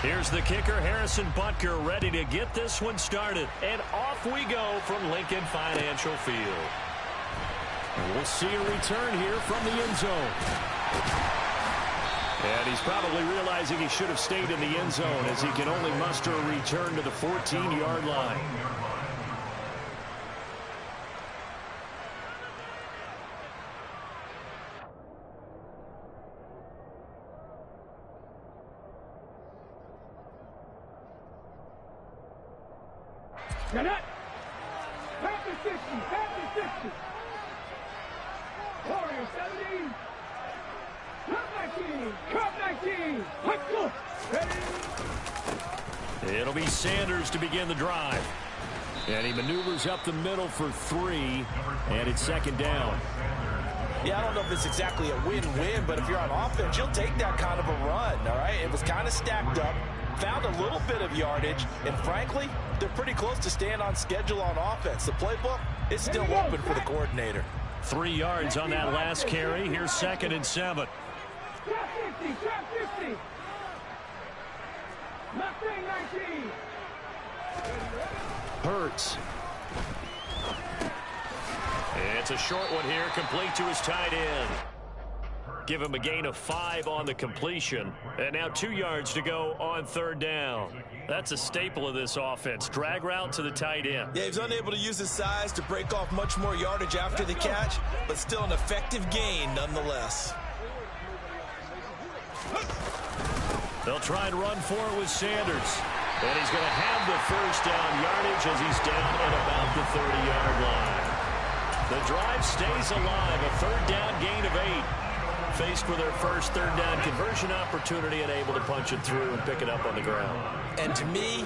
Here's the kicker, Harrison Butker, ready to get this one started. And off we go from Lincoln Financial Field. And we'll see a return here from the end zone. And he's probably realizing he should have stayed in the end zone as he can only muster a return to the 14-yard line. Now that, back to 60, back to 60. Warrior 70. Cut 19, let's go. Ready? It'll be Sanders to begin the drive. And he maneuvers up the middle for 3, and it's second down. Yeah, I don't know if it's exactly a win-win, but if you're on offense, you'll take that kind of a run, all right? It was kind of stacked up, found a little bit of yardage, and frankly, they're pretty close to staying on schedule on offense. The playbook is still open for the coordinator. 3 yards on that last carry. Here's 2nd and 7. Trap 50, trap 50. Mustang 19. Hurts. It's a short one here, complete to his tight end. Give him a gain of 5 on the completion. And now 2 yards to go on 3rd down. That's a staple of this offense. Drag route to the tight end. Yeah, he's unable to use his size to break off much more yardage after the catch, but still an effective gain nonetheless. They'll try and run for it with Sanders. And he's going to have the first down yardage as he's down at about the 30-yard line. The drive stays alive. A 3rd down gain of 8. Faced with their first 3rd down conversion opportunity and able to punch it through and pick it up on the ground. And to me,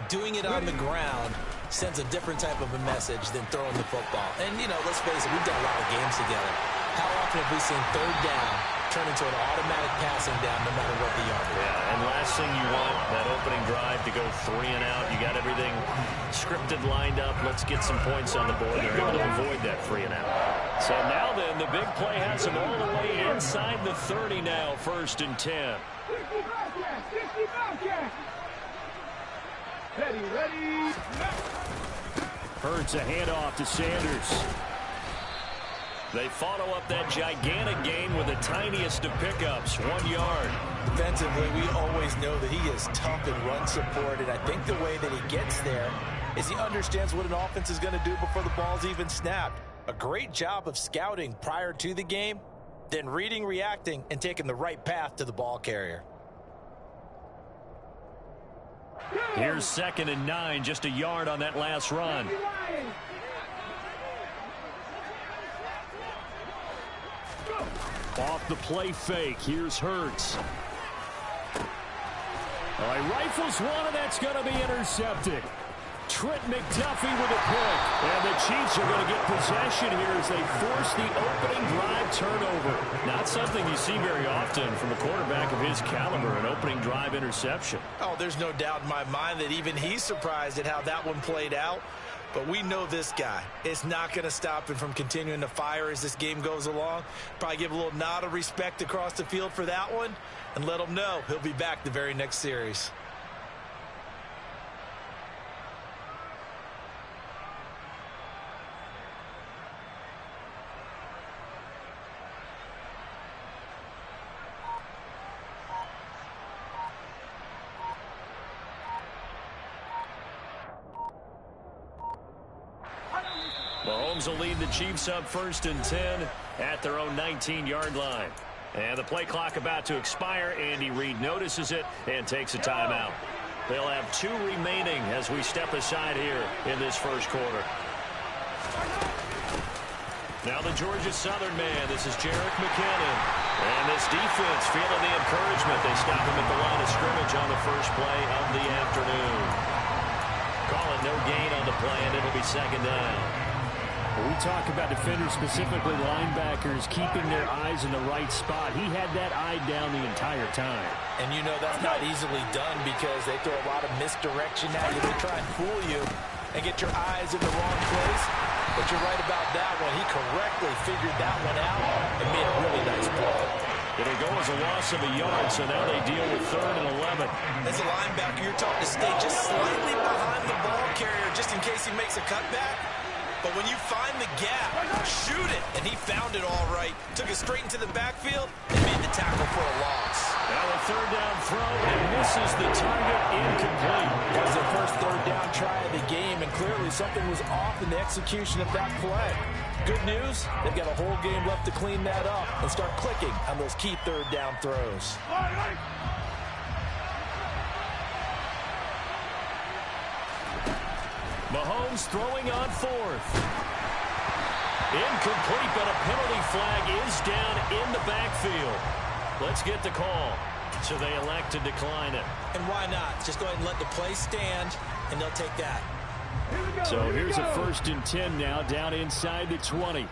doing it on the ground sends a different type of a message than throwing the football. And, you know, let's face it, we've done a lot of games together. How often have we seen 3rd down turn into an automatic passing down no matter what the yard is? Yeah, and last thing you want, that opening drive to go 3 and out. You got everything scripted, lined up. Let's get some points on the board. They're able to avoid that 3 and out. So now then, the big play has him all the way inside the 30 now, 1st and 10. 60 Bobcats, 60 Bobcats. Ready. Hurts a handoff to Sanders. They follow up that gigantic gain with the tiniest of pickups, 1 yard. Defensively, we always know that he is tough in run support, and I think the way that he gets there is he understands what an offense is going to do before the ball's even snapped. A great job of scouting prior to the game, then reading, reacting, and taking the right path to the ball carrier. Here's 2nd and 9, just a yard on that last run. Off the play fake, here's Hurts. All right, rifles one, and that's going to be intercepted. Trent McDuffie with a pick. And the Chiefs are going to get possession here as they force the opening drive turnover. Not something you see very often from a quarterback of his caliber, an opening drive interception. Oh, there's no doubt in my mind that even he's surprised at how that one played out. But we know this guy. It's not going to stop him from continuing to fire as this game goes along. Probably give a little nod of respect across the field for that one and let him know he'll be back the very next series. Mahomes will lead the Chiefs up 1st and 10 at their own 19-yard line. And the play clock about to expire. Andy Reid notices it and takes a timeout. They'll have 2 remaining as we step aside here in this first quarter. Now the Georgia Southern man. This is Jerick McKinnon. And this defense feeling the encouragement. They stop him at the line of scrimmage on the first play of the afternoon. Call it no gain on the play, and it'll be 2nd down. When we talk about defenders, specifically linebackers, keeping their eyes in the right spot. He had that eye down the entire time. And you know that's not easily done because they throw a lot of misdirection at you. They try and fool you and get your eyes in the wrong place. But you're right about that one. He correctly figured that one out and made a really nice play. It'll go as a loss of a yard, so now they deal with 3rd and 11. As a linebacker, you're taught to stay just slightly behind the ball carrier just in case he makes a cutback. But when you find the gap, shoot it. And he found it all right. Took it straight into the backfield and made the tackle for a loss. Now a 3rd down throw, and misses the target, incomplete. That was their first 3rd down try of the game, and clearly something was off in the execution of that play. Good news, they've got a whole game left to clean that up and start clicking on those key 3rd down throws. Mahomes throwing on 4th. Incomplete, but a penalty flag is down in the backfield. Let's get the call. So they elect to decline it. And why not? Just go ahead and let the play stand, and they'll take that. So here's a 1st and 10 now, down inside the 20.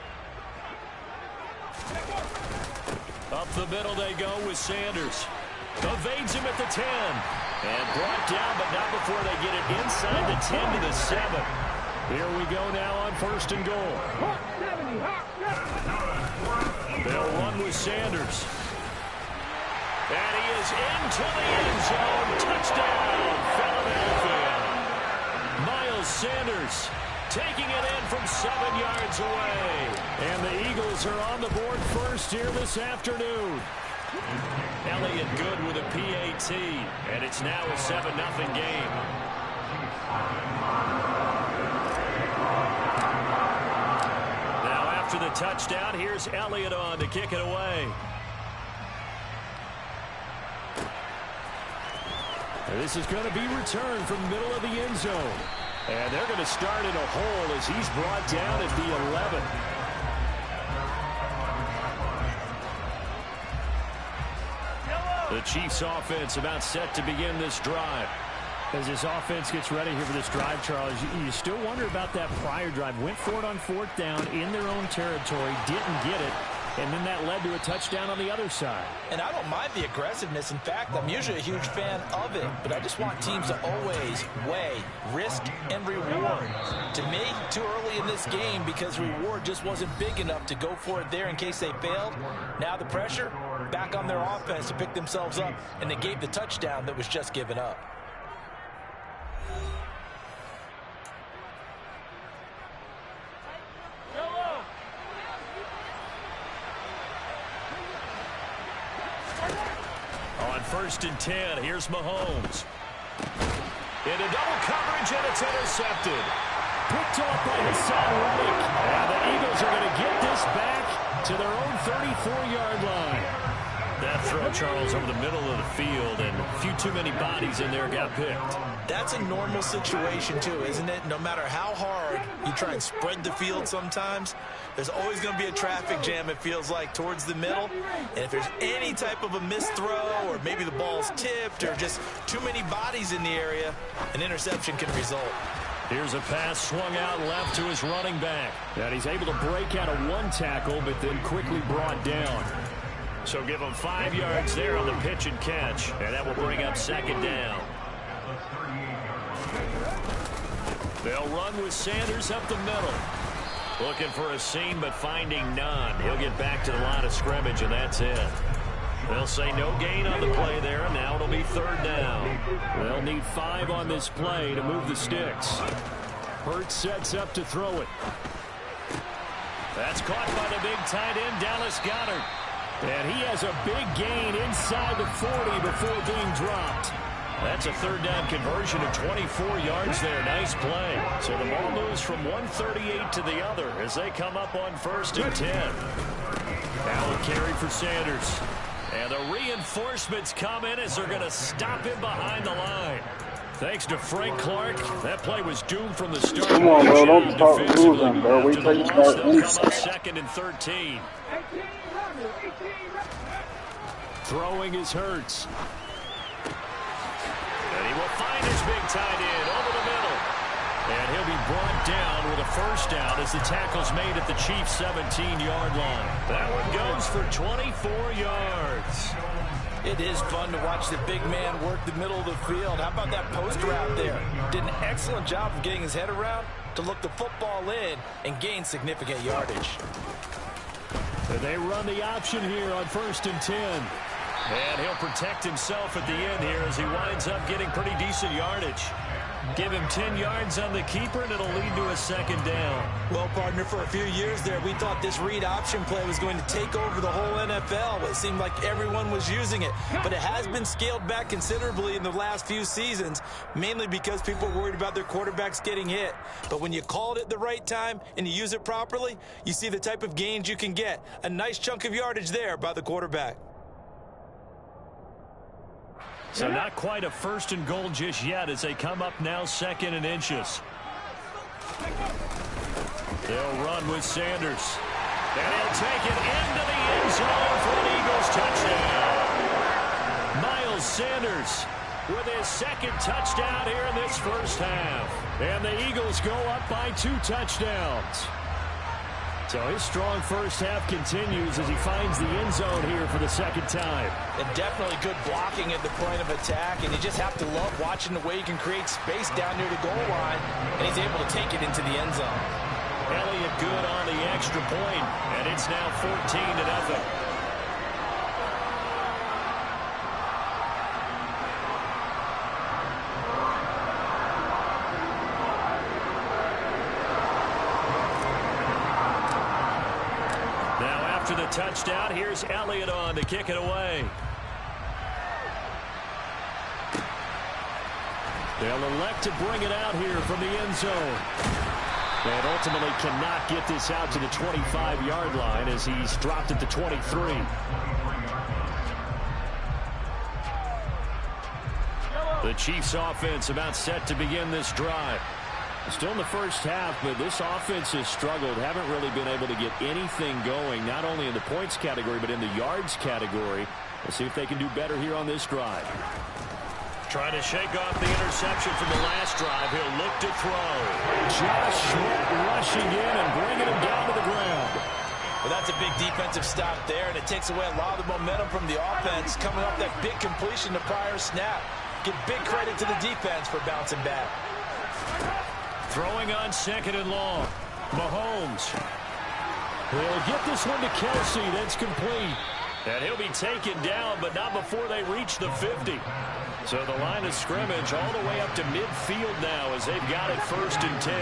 Up the middle they go with Sanders. Evades him at the 10. And brought down, but not before they get it inside the 10 to the 7. Here we go now on 1st and goal. They'll run with Sanders. And he is into the end zone. Touchdown, Philadelphia. Miles Sanders taking it in from 7 yards away. And the Eagles are on the board first here this afternoon. Elliott good with a PAT, and it's now a 7-0 game. Now after the touchdown, here's Elliott on to kick it away. And this is going to be returned from the middle of the end zone. And they're going to start in a hole as he's brought down at the 11. The Chiefs offense about set to begin this drive. As this offense gets ready here for this drive, Charles, you still wonder about that prior drive. Went for it on 4th down in their own territory, didn't get it, and then that led to a touchdown on the other side. And I don't mind the aggressiveness. In fact, I'm usually a huge fan of it, but I just want teams to always weigh risk and reward. To me, too early in this game because reward just wasn't big enough to go for it there in case they failed. Now the pressure back on their offense to pick themselves up and negate the touchdown that was just given up. On 1st and 10, here's Mahomes. Into double coverage, and it's intercepted. Picked off by Hassan Reddick. And the Eagles are going to get this back to their own 34-yard line. That throw, Charles, over the middle of the field, and a few too many bodies in there got picked. That's a normal situation, too, isn't it? No matter how hard you try and spread the field sometimes, there's always going to be a traffic jam, it feels like, towards the middle. And if there's any type of a missed throw, or maybe the ball's tipped, or just too many bodies in the area, an interception can result. Here's a pass swung out left to his running back. And he's able to break out of one tackle, but then quickly brought down. So give him 5 yards there on the pitch and catch, and that will bring up 2nd down. They'll run with Sanders up the middle. Looking for a seam, but finding none. He'll get back to the line of scrimmage, and that's it. They'll say no gain on the play there, and now it'll be 3rd down. They'll need 5 on this play to move the sticks. Hurts sets up to throw it. That's caught by the big tight end, Dallas Goedert. And he has a big gain inside the 40 before being dropped. That's a 3rd down conversion of 24 yards there. Nice play. So the ball moves from 138 to the other as they come up on 1st and 10. Now a carry for Sanders. And the reinforcements come in as they're going to stop him behind the line. Thanks to Frank Clark, that play was doomed from the start. Come on, bro. Don't start losing, bro. We take start they'll come up 2nd and 13. Throwing is Hurts. And he will find his big tight end over the middle. And he'll be brought down with a 1st down as the tackle's made at the Chiefs' 17-yard line. That one goes for 24 yards. It is fun to watch the big man work the middle of the field. How about that post route there? Did an excellent job of getting his head around to look the football in and gain significant yardage. They run the option here on 1st and 10. And he'll protect himself at the end here as he winds up getting pretty decent yardage. Give him 10 yards on the keeper, and it'll lead to a 2nd down. Well, partner, for a few years there, we thought this read option play was going to take over the whole NFL. It seemed like everyone was using it, but it has been scaled back considerably in the last few seasons, mainly because people are worried about their quarterbacks getting hit. But when you call it at the right time and you use it properly, you see the type of gains you can get. A nice chunk of yardage there by the quarterback. So not quite a 1st and goal just yet as they come up now 2nd and inches. They'll run with Sanders. And he'll take it into the end zone for an Eagles touchdown. Miles Sanders with his 2nd touchdown here in this 1st half. And the Eagles go up by 2 touchdowns. So his strong 1st half continues as he finds the end zone here for the 2nd time. And definitely good blocking at the point of attack, and you just have to love watching the way he can create space down near the goal line, and he's able to take it into the end zone. Elliott good on the extra point, and it's now 14-0. After the touchdown, here's Elliott on to kick it away. They'll elect to bring it out here from the end zone. And ultimately cannot get this out to the 25-yard line as he's dropped at the 23. The Chiefs offense about set to begin this drive. Still in the 1st half, but this offense has struggled. Haven't really been able to get anything going, not only in the points category, but in the yards category. We'll see if they can do better here on this drive. Trying to shake off the interception from the last drive. He'll look to throw. Josh Sweat rushing in and bringing him down to the ground. Well, that's a big defensive stop there, and it takes away a lot of the momentum from the offense coming off that big completion the prior snap. Give big credit to the defense for bouncing back. Throwing on 2nd and long. Mahomes. They'll get this one to Kelsey. That's complete. And he'll be taken down, but not before they reach the 50. So the line of scrimmage all the way up to midfield now as they've got it 1st and 10.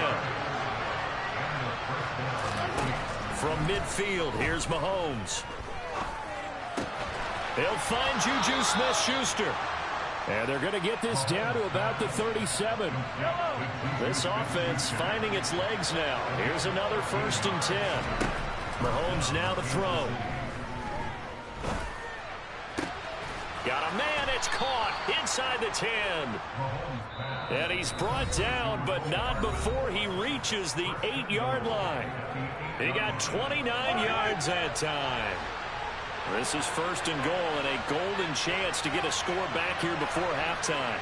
From midfield, here's Mahomes. He'll find Juju Smith-Schuster. And they're going to get this down to about the 37. This offense finding its legs now. Here's another 1st and 10. Mahomes now to throw. Got a man, it's caught inside the 10. And he's brought down, but not before he reaches the 8-yard line. He got 29 yards that time. This is 1st and goal and a golden chance to get a score back here before halftime.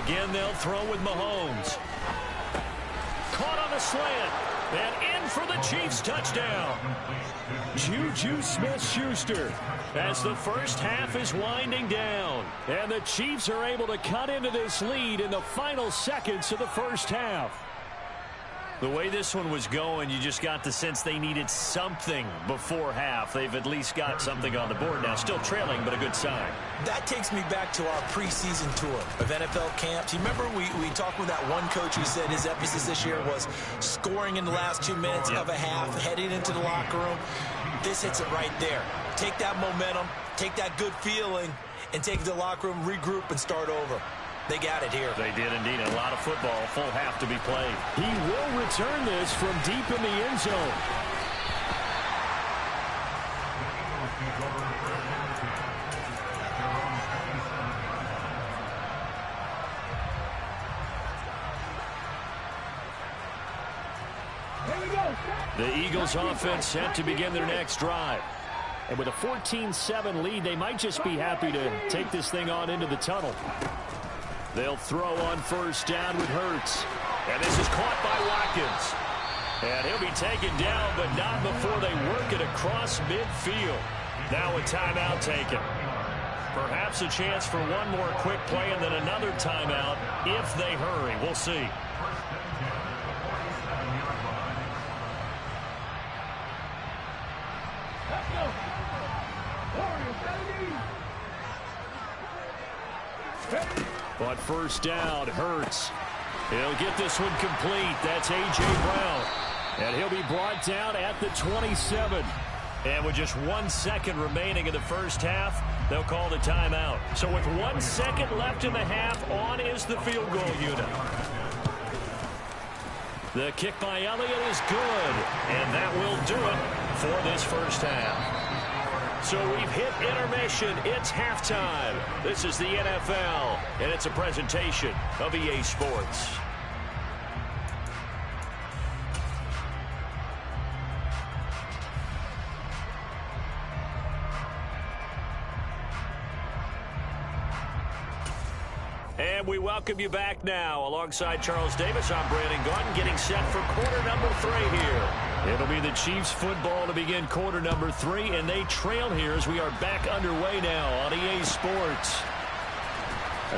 Again, they'll throw with Mahomes. Caught on the slant. And in for the Chiefs touchdown. Juju Smith-Schuster as the 1st half is winding down. And the Chiefs are able to cut into this lead in the final seconds of the 1st half. The way this one was going, you just got the sense they needed something before half. They've at least got something on the board now. Still trailing, but a good sign. That takes me back to our preseason tour of NFL camps. You remember we talked with that one coach who said his emphasis this year was scoring in the last 2 minutes of a half, heading into the locker room. This hits it right there. Take that momentum, take that good feeling, and take it to the locker room, regroup, and start over. They got it here. They did indeed. A lot of football, full half to be played. He will return this from deep in the end zone. The Eagles offense set to begin their next drive. And with a 14-7 lead, they might just be happy to take this thing on into the tunnel. They'll throw on 1st down with Hurts. And this is caught by Watkins. And he'll be taken down, but not before they work it across midfield. Now a timeout taken. Perhaps a chance for one more quick play and then another timeout if they hurry. We'll see. On first down, Hurts. He'll get this one complete. That's A.J. Brown. And he'll be brought down at the 27. And with just 1 second remaining in the first half, they'll call the timeout. So with 1 second left in the half, on is the field goal unit. The kick by Elliott is good. And that will do it for this first half. So we've hit intermission. It's halftime. This is the NFL, and it's a presentation of EA Sports. And we welcome you back now. Alongside Charles Davis, I'm Brandon Gaudin, getting set for quarter number 3 here. It'll be the Chiefs football to begin quarter number 3, and they trail here as we are back underway now on EA Sports.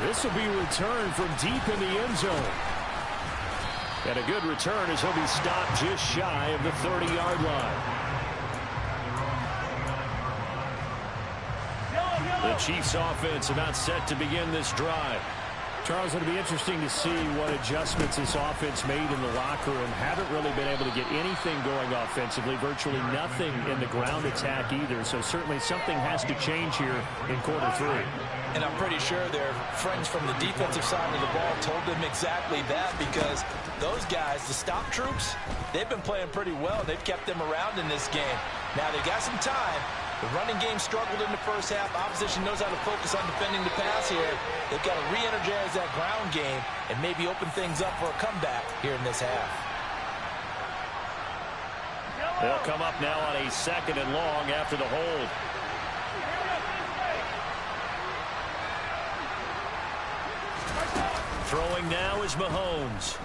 This will be returned from deep in the end zone. And a good return as he'll be stopped just shy of the 30-yard line. The Chiefs offense about set to begin this drive. Charles, it'll be interesting to see what adjustments this offense made in the locker room. Haven't really been able to get anything going offensively, virtually nothing in the ground attack either. So certainly something has to change here in quarter 3. And I'm pretty sure their friends from the defensive side of the ball told them exactly that, because those guys, the stop troops, they've been playing pretty well. They've kept them around in this game. Now they got some time. The running game struggled in the first half. Opposition knows how to focus on defending the pass here. They've got to re-energize that ground game and maybe open things up for a comeback here in this half. They'll come up now on a 2nd and long after the hold. Throwing now is Mahomes.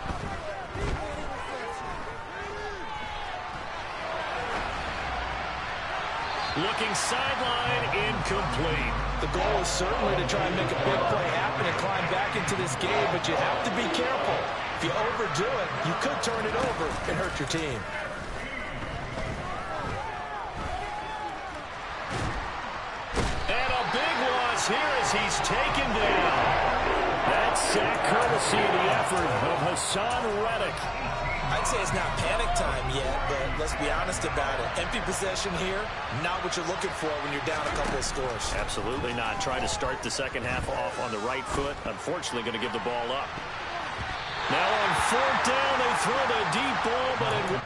Looking sideline, incomplete. The goal is certainly to try and make a big play happen and climb back into this game, but you have to be careful. If you overdo it, you could turn it over and hurt your team. And a big loss here as he's taken down. That's sack courtesy of the effort of Hassan Reddick. I'd say it's not panic time yet, but let's be honest about it. Empty possession here, not what you're looking for when you're down a couple of scores. Absolutely not. Trying to start the second half off on the right foot. Unfortunately, going to give the ball up. Now on 4th down, they throw the deep ball, but it...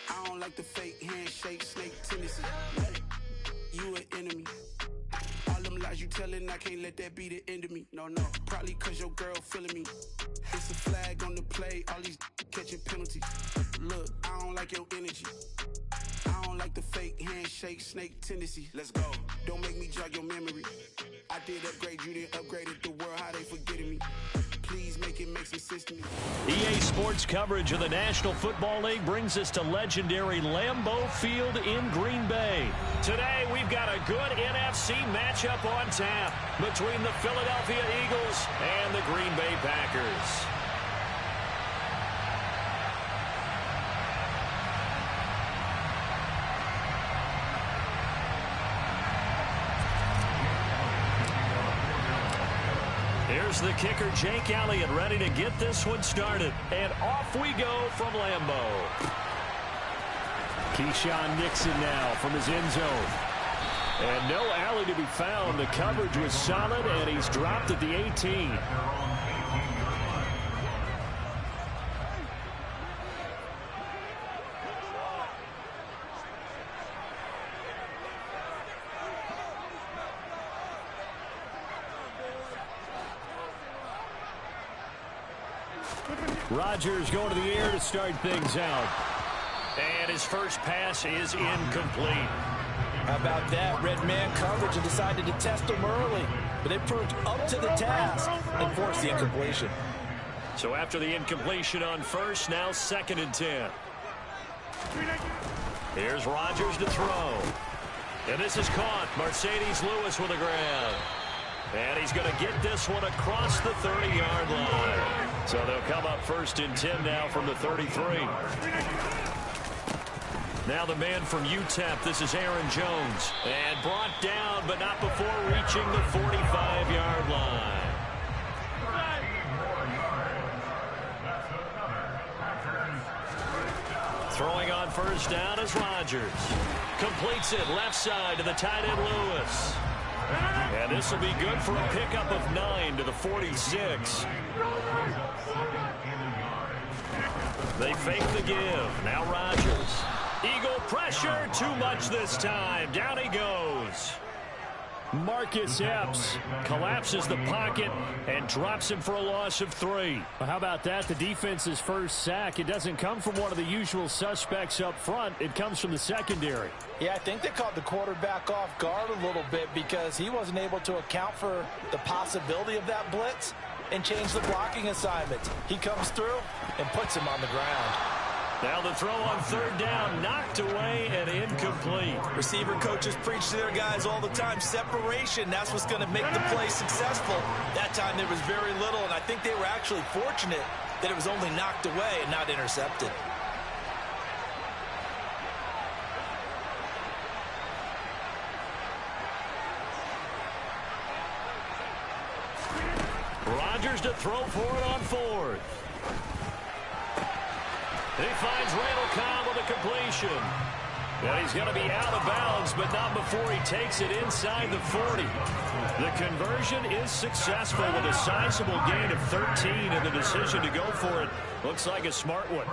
I don't like the fake handshake, snake tendency. You an enemy. All them lies you telling, I can't let that be the end of me. No, probably cause your girl feeling me. It's a flag on the play, all these catching penalties. Look, I don't like your energy. I don't like the fake handshake, snake tendency. Let's go. Don't make me jog your memory. I did upgrade, you didn't upgrade it. The world, how they forgetting me. Please make it make some sense to me. EA Sports coverage of the National Football League brings us to legendary Lambeau Field in Green Bay. Today, we've got a good NFC matchup on tap between the Philadelphia Eagles and the Green Bay Packers. Here's the kicker, Jake Elliott, ready to get this one started. And off we go from Lambeau. Keyshawn Nixon now from his end zone. And no alley to be found. The coverage was solid, and he's dropped at the 18. Rodgers going to the air to start things out. And his first pass is incomplete. How about that? Red man coverage and decided to test him early. But they proved up to the task and forced the incompletion. So after the incompletion on first, now 2nd and 10. Here's Rodgers to throw. And this is caught. Mercedes Lewis with a grab. And he's going to get this one across the 30-yard line. So they'll come up 1st and 10 now from the 33. Now the man from UTEP, this is Aaron Jones. And brought down, but not before reaching the 45-yard line. Throwing on 1st down is Rodgers. Completes it left side to the tight end Lewis. And this will be good for a pickup of 9 to the 46. They fake the give. Now Rodgers. Eagle pressure. Too much this time. Down he goes. Marcus Epps collapses the pocket and drops him for a loss of 3. Well, how about that? The defense's first sack. It doesn't come from one of the usual suspects up front. It comes from the secondary. Yeah, I think they caught the quarterback off guard a little bit because he wasn't able to account for the possibility of that blitz and change the blocking assignment. He comes through and puts him on the ground. Now the throw on 3rd down, knocked away and incomplete. Receiver coaches preach to their guys all the time. Separation, that's what's going to make the play successful. That time there was very little, and I think they were actually fortunate that it was only knocked away and not intercepted. Rodgers to throw for it on 4th. He finds Randall Cobb with a completion. And he's going to be out of bounds, but not before he takes it inside the 40. The conversion is successful with a sizable gain of 13, and the decision to go for it looks like a smart one.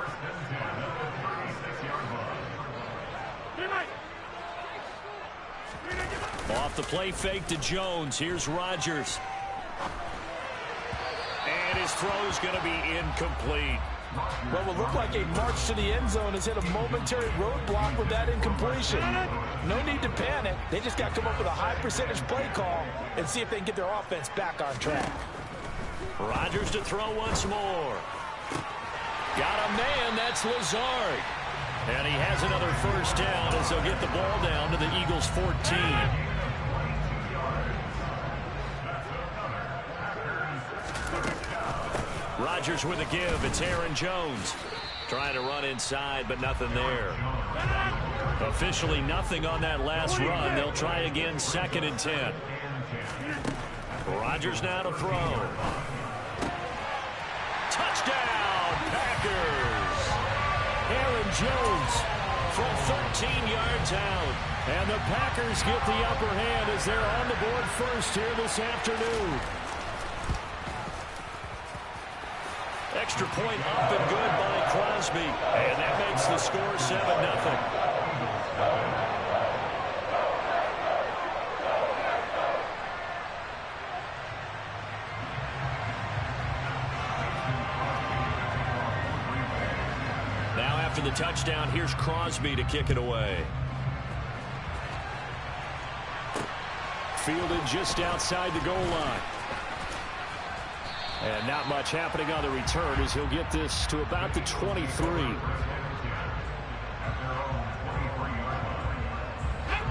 Off the play fake to Jones. Here's Rodgers. And his throw's going to be incomplete. What will look like a march to the end zone has hit a momentary roadblock with that incompletion. No need to panic. They just got to come up with a high percentage play call and see if they can get their offense back on track. Rodgers to throw once more. Got a man, that's Lazard. And he has another 1st down as they'll get the ball down to the Eagles' 14. Rodgers with a give. It's Aaron Jones. Trying to run inside, but nothing there. Officially nothing on that last run. They'll try again 2nd and 10. Rodgers now to throw. Touchdown, Packers. Aaron Jones from 13 yards out. And the Packers get the upper hand as they're on the board first here this afternoon. Extra point up and good by Crosby. And that makes the score 7-0. Now after the touchdown, here's Crosby to kick it away. Fielded just outside the goal line. And not much happening on the return as he'll get this to about the 23.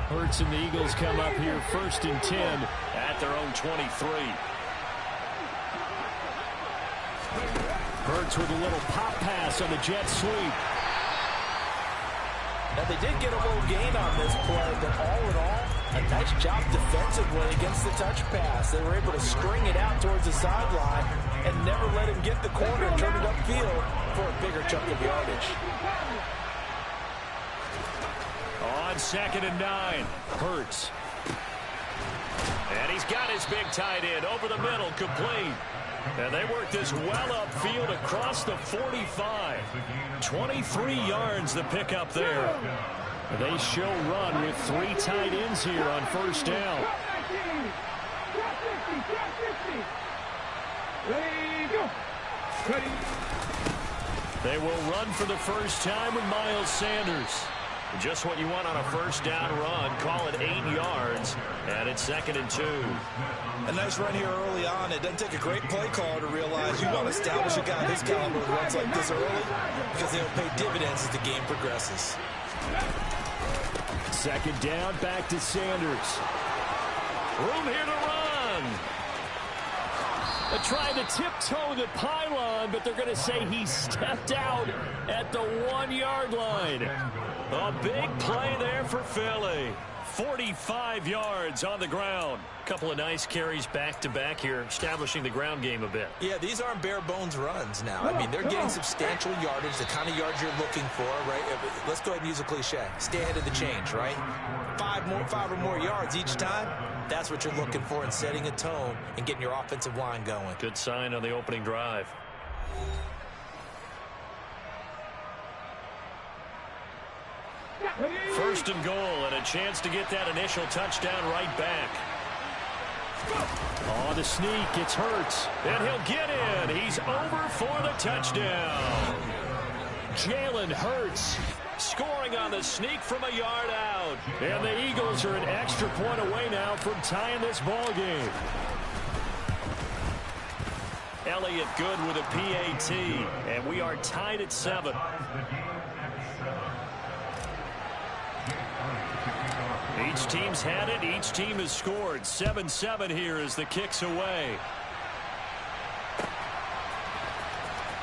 Hurts and the Eagles come up here 1st and 10 at their own 23. Hurts with a little pop pass on the jet sweep. Now they did get a little gain on this play, but all in all, a nice job defensively against the touch pass. They were able to string it out towards the sideline and never let him get the corner and turn it upfield for a bigger chunk of yardage. On 2nd and 9, Hurts. And he's got his big tight end over the middle, complete. And they work this well upfield across the 45. 23 yards the pickup there. They show run with 3 tight ends here on 1st down. They will run for the first time with Miles Sanders. Just what you want on a first down run. Call it 8 yards, and it's 2nd and 2. A nice run here early on. It doesn't take a great play caller to realize you want to establish a guy this caliber who runs like this early because they'll pay dividends as the game progresses. 2nd down, back to Sanders. Room here to run. They're trying to tiptoe the pylon, but they're going to say he stepped out at the 1-yard line. A big play there for Philly. 45 yards on the ground. Couple of nice carries back-to-back here, establishing the ground game a bit. Yeah, these aren't bare-bones runs now. I mean, they're getting substantial yardage, the kind of yards you're looking for, right? Let's go ahead and use a cliche. Stay ahead of the change, right? 5 or more yards each time. That's what you're looking for in setting a tone and getting your offensive line going. Good sign on the opening drive. First and goal, and a chance to get that initial touchdown right back. Oh, the sneak. It's Hurts. And he'll get in. He's over for the touchdown. Jalen Hurts scoring on the sneak from a yard out. And the Eagles are an extra point away now from tying this ball game. Elliott Good with a PAT, and we are tied at 7. Each team's had it. Each team has scored. 7-7 here as the kick's away.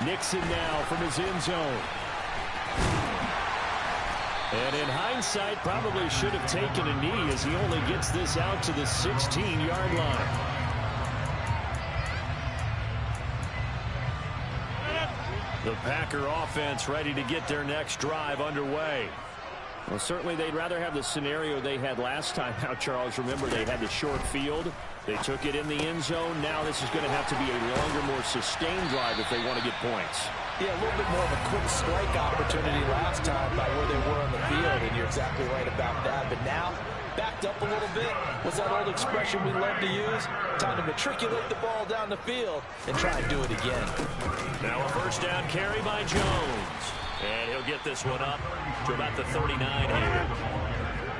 Nixon now from his end zone. And in hindsight, probably should have taken a knee as he only gets this out to the 16-yard line. The Packer offense ready to get their next drive underway. Well, certainly they'd rather have the scenario they had last time out, Charles. Remember, they had the short field. They took it in the end zone. Now this is going to have to be a longer, more sustained drive if they want to get points. Yeah, a little bit more of a quick strike opportunity last time by where they were on the field, and you're exactly right about that. But now, backed up a little bit. What's that old expression we love to use? Time to matriculate the ball down the field and try and do it again. Now a first down carry by Jones. And he'll get this one up to about the 39 here.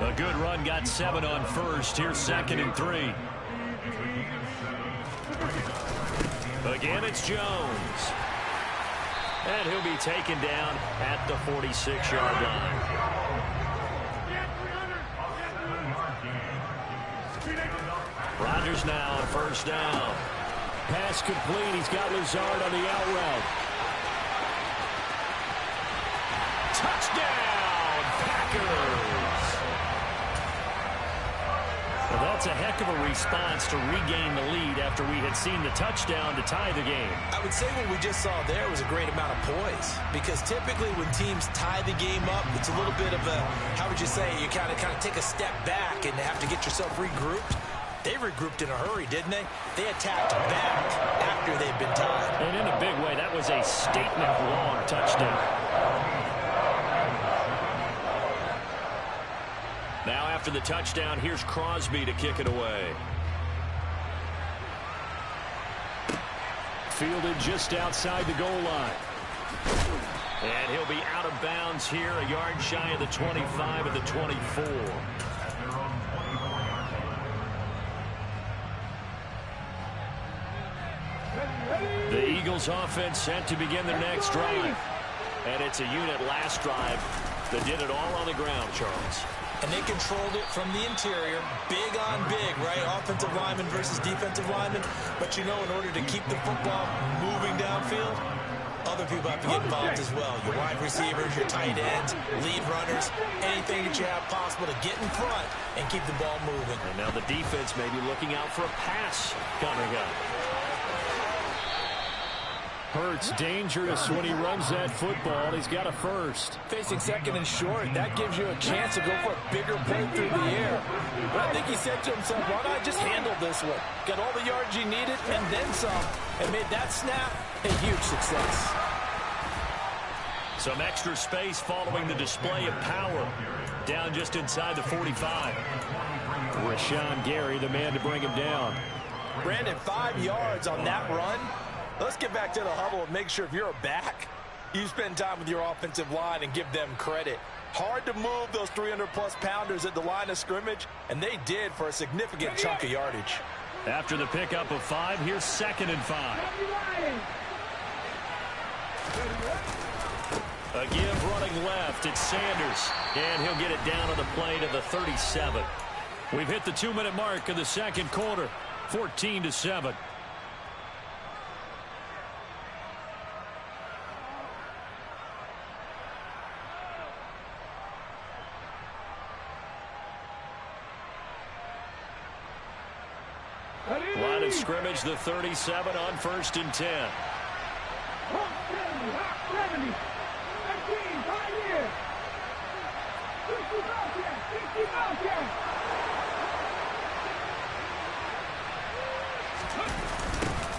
A good run, got 7 on first. Here's 2nd and 3. Again, it's Jones. And he'll be taken down at the 46-yard line. Rodgers now on first down. Pass complete. He's got Lazard on the out route. Touchdown, Packers! Well, that's a heck of a response to regain the lead after we had seen the touchdown to tie the game. I would say what we just saw there was a great amount of poise, because typically when teams tie the game up, it's a little bit of a, how would you say, you kind of take a step back and have to get yourself regrouped. They regrouped in a hurry, didn't they? They attacked back after they'd been tied. And in a big way, that was a statement-long touchdown. Now after the touchdown, here's Crosby to kick it away. Fielded just outside the goal line. And he'll be out of bounds here, a yard shy of the 25 at the 24. The Eagles offense set to begin their next drive. And it's a unit last drive that did it all on the ground, Charles. And they controlled it from the interior, big on big, right? Offensive lineman versus defensive lineman. But you know, in order to keep the football moving downfield, other people have to get involved as well. Your wide receivers, your tight ends, lead runners, anything that you have possible to get in front and keep the ball moving. And now the defense may be looking out for a pass coming up. Hurts dangerous when he runs that football. He's got a first. Facing 2nd and short, that gives you a chance to go for a bigger play through the air. But I think he said to himself, why not just handle this one? Got all the yards you needed and then some, and made that snap a huge success. Some extra space following the display of power. Down just inside the 45. Rashawn Gary, the man to bring him down. Brandon, 5 yards on that run. Let's get back to the huddle and make sure if you're a back, you spend time with your offensive line and give them credit. Hard to move those 300-plus pounders at the line of scrimmage, and they did for a significant chunk of yardage. After the pickup of 5, here's 2nd and 5. A give running left. It's Sanders, and he'll get it down on the play to the 37. We've hit the 2-minute mark of the second quarter, 14-7. Line of scrimmage, the 37 on 1st and 10.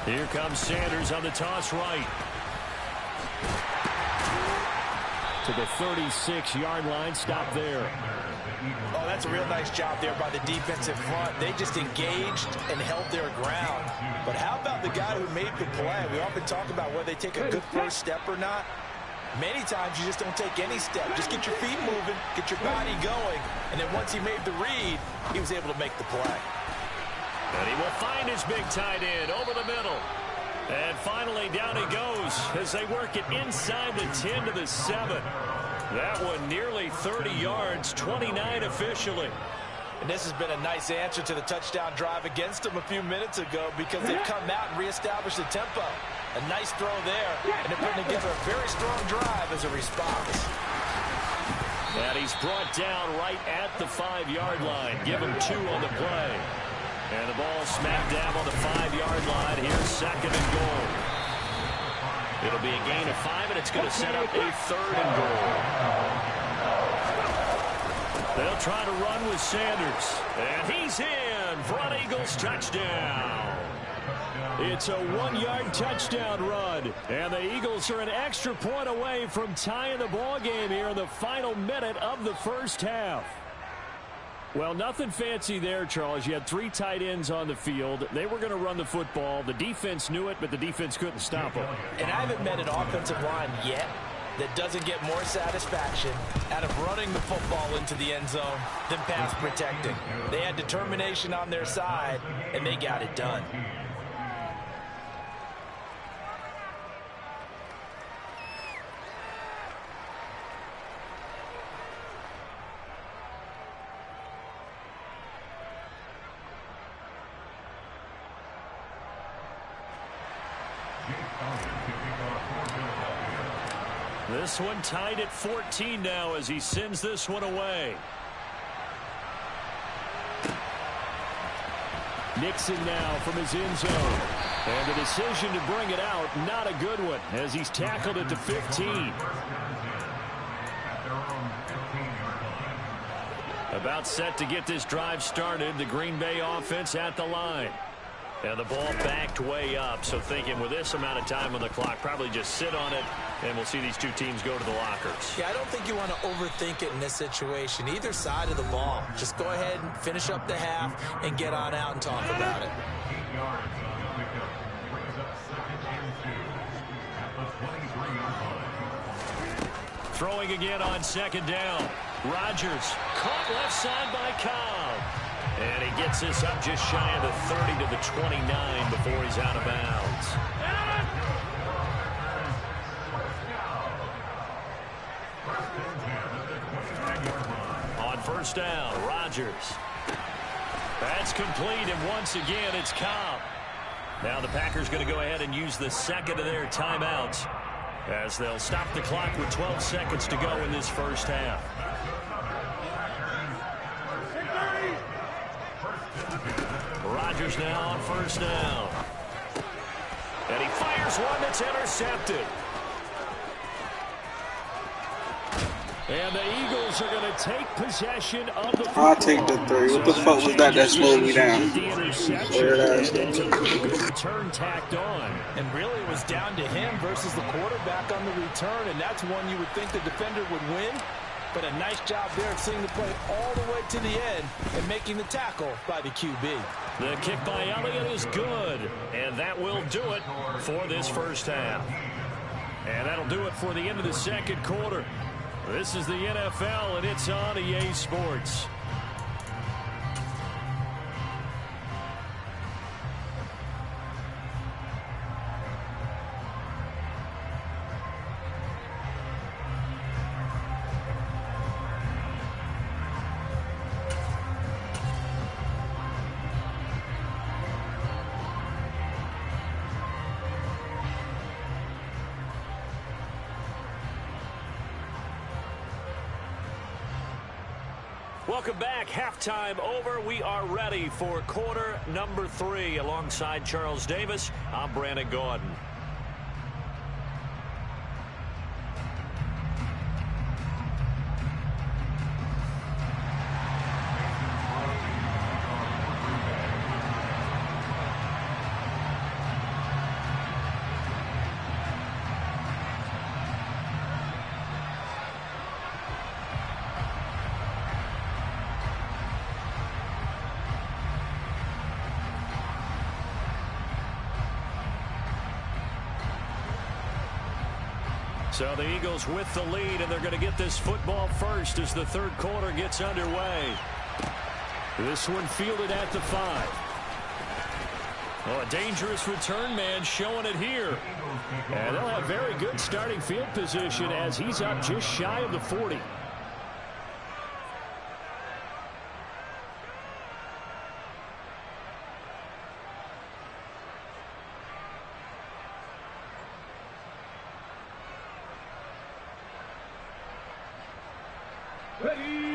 Here comes Sanders on the toss right. To the 36-yard line, stop there. Oh, that's a real nice job there by the defensive front. They just engaged and held their ground. But how about the guy who made the play? We often talk about whether they take a good first step or not. Many times you just don't take any step. Just get your feet moving, get your body going, and then once he made the read, he was able to make the play. And he will find his big tight end over the middle. And finally, down he goes as they work it inside the 10 to the 7. That one nearly 30 yards, 29 officially. And this has been a nice answer to the touchdown drive against them a few minutes ago because they've come out and reestablished the tempo. A nice throw there, and they're putting together a very strong drive as a response. And he's brought down right at the 5-yard line. Give him 2 on the play. And the ball smacked down on the 5-yard line. Here's 2nd and goal. It'll be a gain of 5, and it's going to set up a 3rd and goal. They'll try to run with Sanders. And he's in for an Eagles touchdown. It's a 1-yard touchdown run. And the Eagles are an extra point away from tying the ball game here in the final minute of the first half. Well, nothing fancy there, Charles. You had 3 tight ends on the field. They were going to run the football. The defense knew it, but the defense couldn't stop them. And I haven't met an offensive line yet that doesn't get more satisfaction out of running the football into the end zone than pass protecting. They had determination on their side, and they got it done. This one tied at 14 now as he sends this one away. Nixon now from his end zone. And the decision to bring it out, not a good one, as he's tackled at the 15. About set to get this drive started. The Green Bay offense at the line. And the ball backed way up, so thinking with this amount of time on the clock, probably just sit on it, and we'll see these two teams go to the lockers. Yeah, I don't think you want to overthink it in this situation, either side of the ball. Just go ahead and finish up the half and get on out and talk about it. Throwing again on 2nd down. Rodgers caught left side by Cobb. And he gets this up just shy of the 30 to the 29 before he's out of bounds. On 1st down, Rodgers. That's complete, and once again, it's Cobb. Now the Packers going to go ahead and use the 2nd of their timeouts as they'll stop the clock with 12 seconds to go in this first half. Rodgers now on 1st down. And he fires one that's intercepted. And the Eagles are going to take possession of the football. I'll take the 3. What the fuck was that slowed me down? The interception, and it's a pretty good return tacked on. And really it was down to him versus the quarterback on the return, and that's one you would think the defender would win. But a nice job there of seeing the play all the way to the end and making the tackle by the QB. The kick by Elliott is good, and that will do it for this first half. And that'll do it for the end of the second quarter. This is the NFL, and it's on EA Sports. Welcome back. Halftime over. We are ready for quarter number 3. Alongside Charles Davis, I'm Brandon Gaudin. So the Eagles with the lead, and they're going to get this football first as the third quarter gets underway. This one fielded at the 5. Oh, a dangerous return man showing it here. And they'll have very good starting field position as he's up just shy of the 40.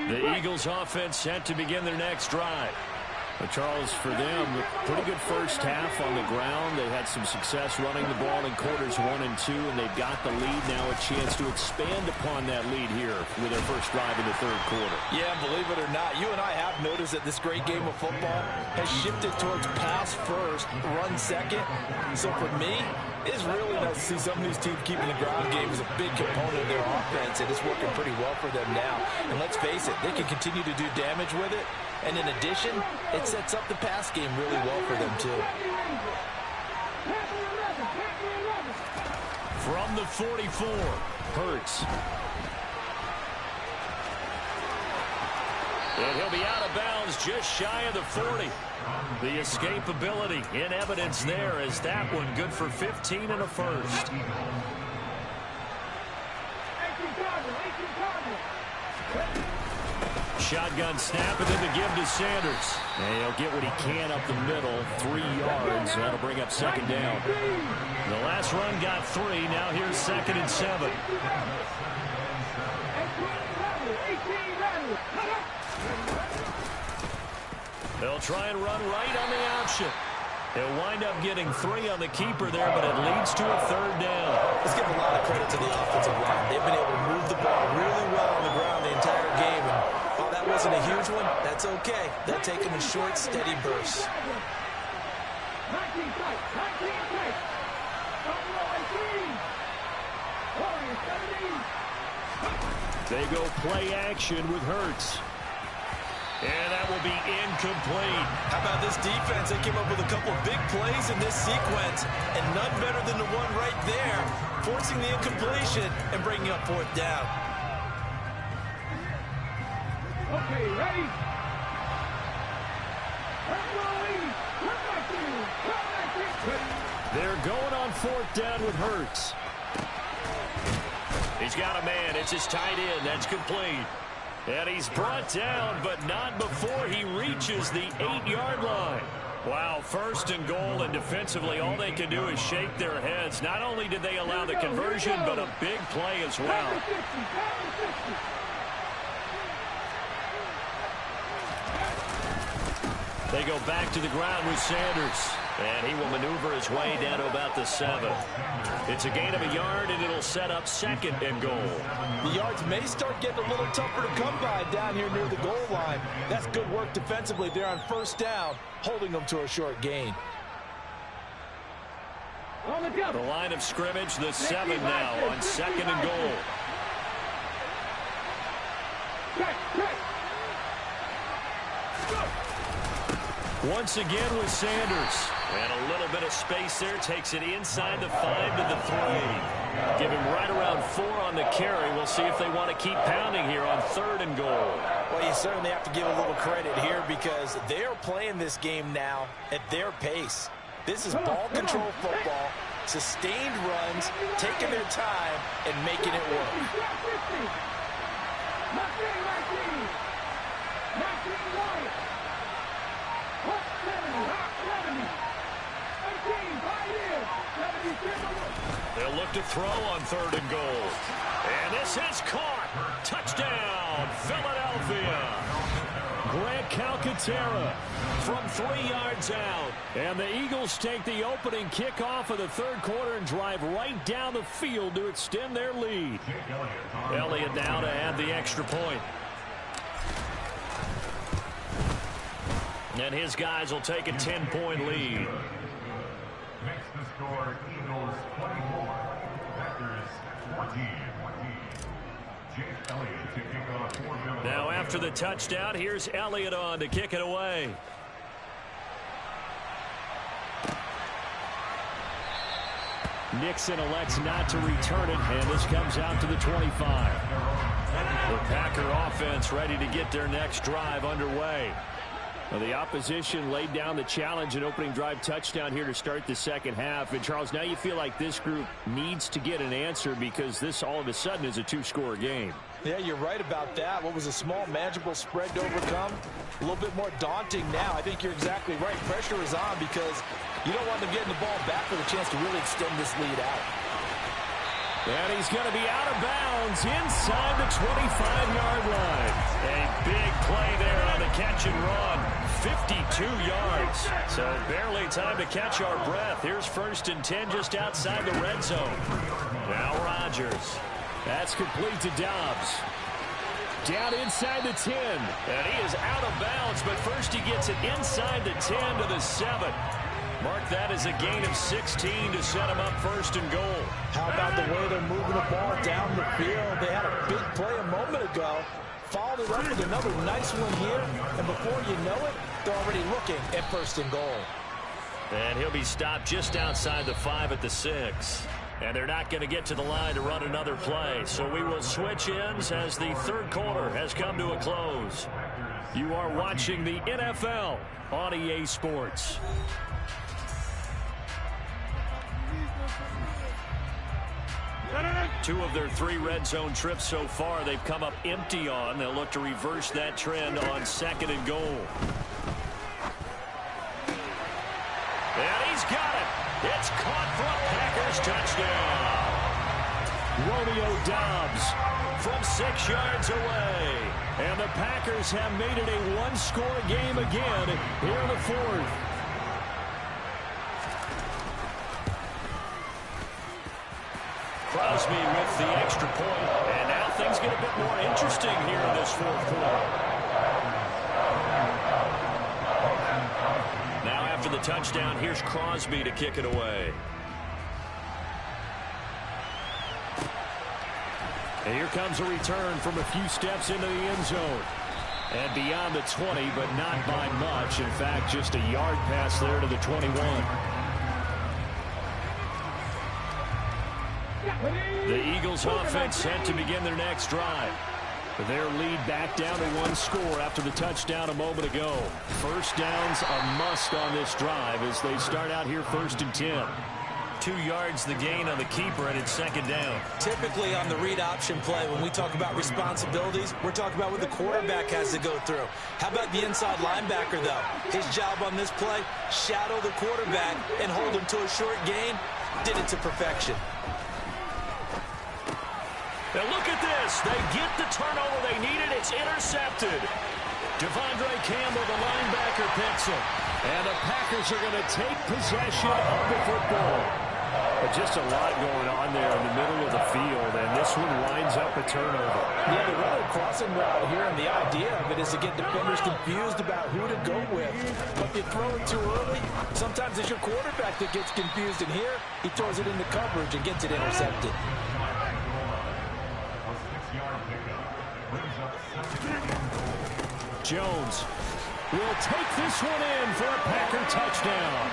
The Eagles offense set to begin their next drive. But Charles, for them, pretty good first half on the ground. They had some success running the ball in quarters 1 and 2, and they've got the lead now, a chance to expand upon that lead here with their first drive in the third quarter. Yeah, believe it or not, you and I have noticed that this great game of football has shifted towards pass first, run second. So for me, it's really nice to see some of these teams keeping the ground game as a big component of their offense, and it's working pretty well for them now. And let's face it, they can continue to do damage with it. And in addition, it sets up the pass game really well for them, too. From the 44, Hurts. And he'll be out of bounds just shy of the 40. The escapability in evidence there as that one good for 15 and a first. Shotgun snap, and then the give to Sanders. And he'll get what he can up the middle, 3 yards. That'll bring up second down. The last run got 3. Now here's 2nd and 7. They'll try and run right on the option. He'll wind up getting 3 on the keeper there, but it leads to a third down. Let's give a lot of credit to the offensive line. They've been able to move the ball really well on the ground the entire game. And while that wasn't a huge one, that's okay. They're taking in short, steady bursts. 19 tight, 19 tight. They go play action with Hurts. And that will be incomplete. How about this defense? They came up with a couple big plays in this sequence, and none better than the one right there, forcing the incompletion and bringing up 4th down. Okay, ready? They're going on 4th down with Hurts. He's got a man. It's his tight end. That's complete. And he's brought down, but not before he reaches the 8-yard line. Wow, 1st and goal, and defensively all they can do is shake their heads. Not only did they allow the conversion, but a big play as well. They go back to the ground with Sanders. And he will maneuver his way down to about the 7. It's a gain of a yard, and it'll set up 2nd and goal. The yards may start getting a little tougher to come by down here near the goal line. That's good work defensively there on 1st down, holding them to a short gain. The line of scrimmage, the 7 now on 2nd and goal. Once again with Sanders. And a little bit of space there. Takes it inside the 5 to the 3. Give him right around 4 on the carry. We'll see if they want to keep pounding here on 3rd and goal. Well, you certainly have to give a little credit here because they're playing this game now at their pace. This is ball control football, sustained runs, taking their time, and making it work. They'll look to throw on 3rd and goal. And this is caught. Touchdown, Philadelphia. Grant Calcaterra from 3 yards out. And the Eagles take the opening kickoff of the 3rd quarter and drive right down the field to extend their lead. Elliott now to add the extra point. And his guys will take a 10-point lead. Makes the score Eagles 24, Packers 14. Jake Elliott to kick off for Philadelphia. Now after the touchdown, here's Elliott on to kick it away. Nixon elects not to return it, and this comes out to the 25. The Packer offense ready to get their next drive underway. Well, the opposition laid down the challenge and opening drive touchdown here to start the second half. And, Charles, now you feel like this group needs to get an answer because this all of a sudden is a 2-score game. Yeah, you're right about that. What was a small, manageable spread to overcome? A little bit more daunting now. I think you're exactly right. Pressure is on because you don't want them getting the ball back with a chance to really extend this lead out. And he's going to be out of bounds inside the 25-yard line. A big play there on the catch and run. 52 yards. So barely time to catch our breath. Here's 1st and 10 just outside the red zone. Now Rodgers. That's complete to Dobbs. Down inside the 10. And he is out of bounds, but first he gets it inside the 10 to the 7. Mark that as a gain of 16 to set him up 1st and goal. How about the way they're moving the ball down the field? They had a big play a moment ago. Followed it up with another nice one here. And before you know it, they're already looking at 1st and goal. And he'll be stopped just outside the 5 at the 6. And they're not going to get to the line to run another play. So we will switch ends as the 3rd quarter has come to a close. You are watching the NFL on EA Sports. Two of their 3 red zone trips so far they've come up empty on. They'll look to reverse that trend on 2nd and goal. And he's got it. It's caught for a Packers touchdown. Romeo Dobbs from 6 yards away. And the Packers have made it a 1-score game again here in the 4th. Crosby with the extra point. And now things get a bit more interesting here in this 4th quarter. Now after the touchdown, here's Crosby to kick it away. And here comes a return from a few steps into the end zone. And beyond the 20, but not by much. In fact, just a yard pass there to the 21. The Eagles offense set to begin their next drive. Their lead back down to 1 score after the touchdown a moment ago. 1st down's a must on this drive as they start out here 1st and 10. 2 yards the gain on the keeper, and it's 2nd down. Typically on the read option play, when we talk about responsibilities, we're talking about what the quarterback has to go through. How about the inside linebacker, though? His job on this play, shadow the quarterback and hold him to a short gain. Did it to perfection. Now look at this. They get the turnover they needed. It's intercepted. Devondre Campbell, the linebacker, picks it. And the Packers are going to take possession of the football. But just a lot going on there in the middle of the field, and this one winds up a turnover. Yeah, they run a crossing route here, and the idea of it is to get defenders confused about who to go with. But if you throw it too early, sometimes it's your quarterback that gets confused, and here he throws it into coverage and gets it intercepted. Jones will take this one in for a Packer touchdown.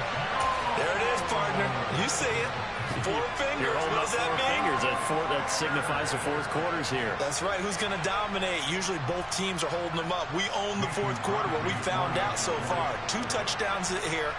There it is, partner. You see it. 4 fingers. You're holding What up does that 4 mean? fingers. That signifies the fourth quarter's here. That's right. Who's going to dominate? Usually both teams are holding them up. We own the fourth quarter, what we found out so far. 2 touchdowns here,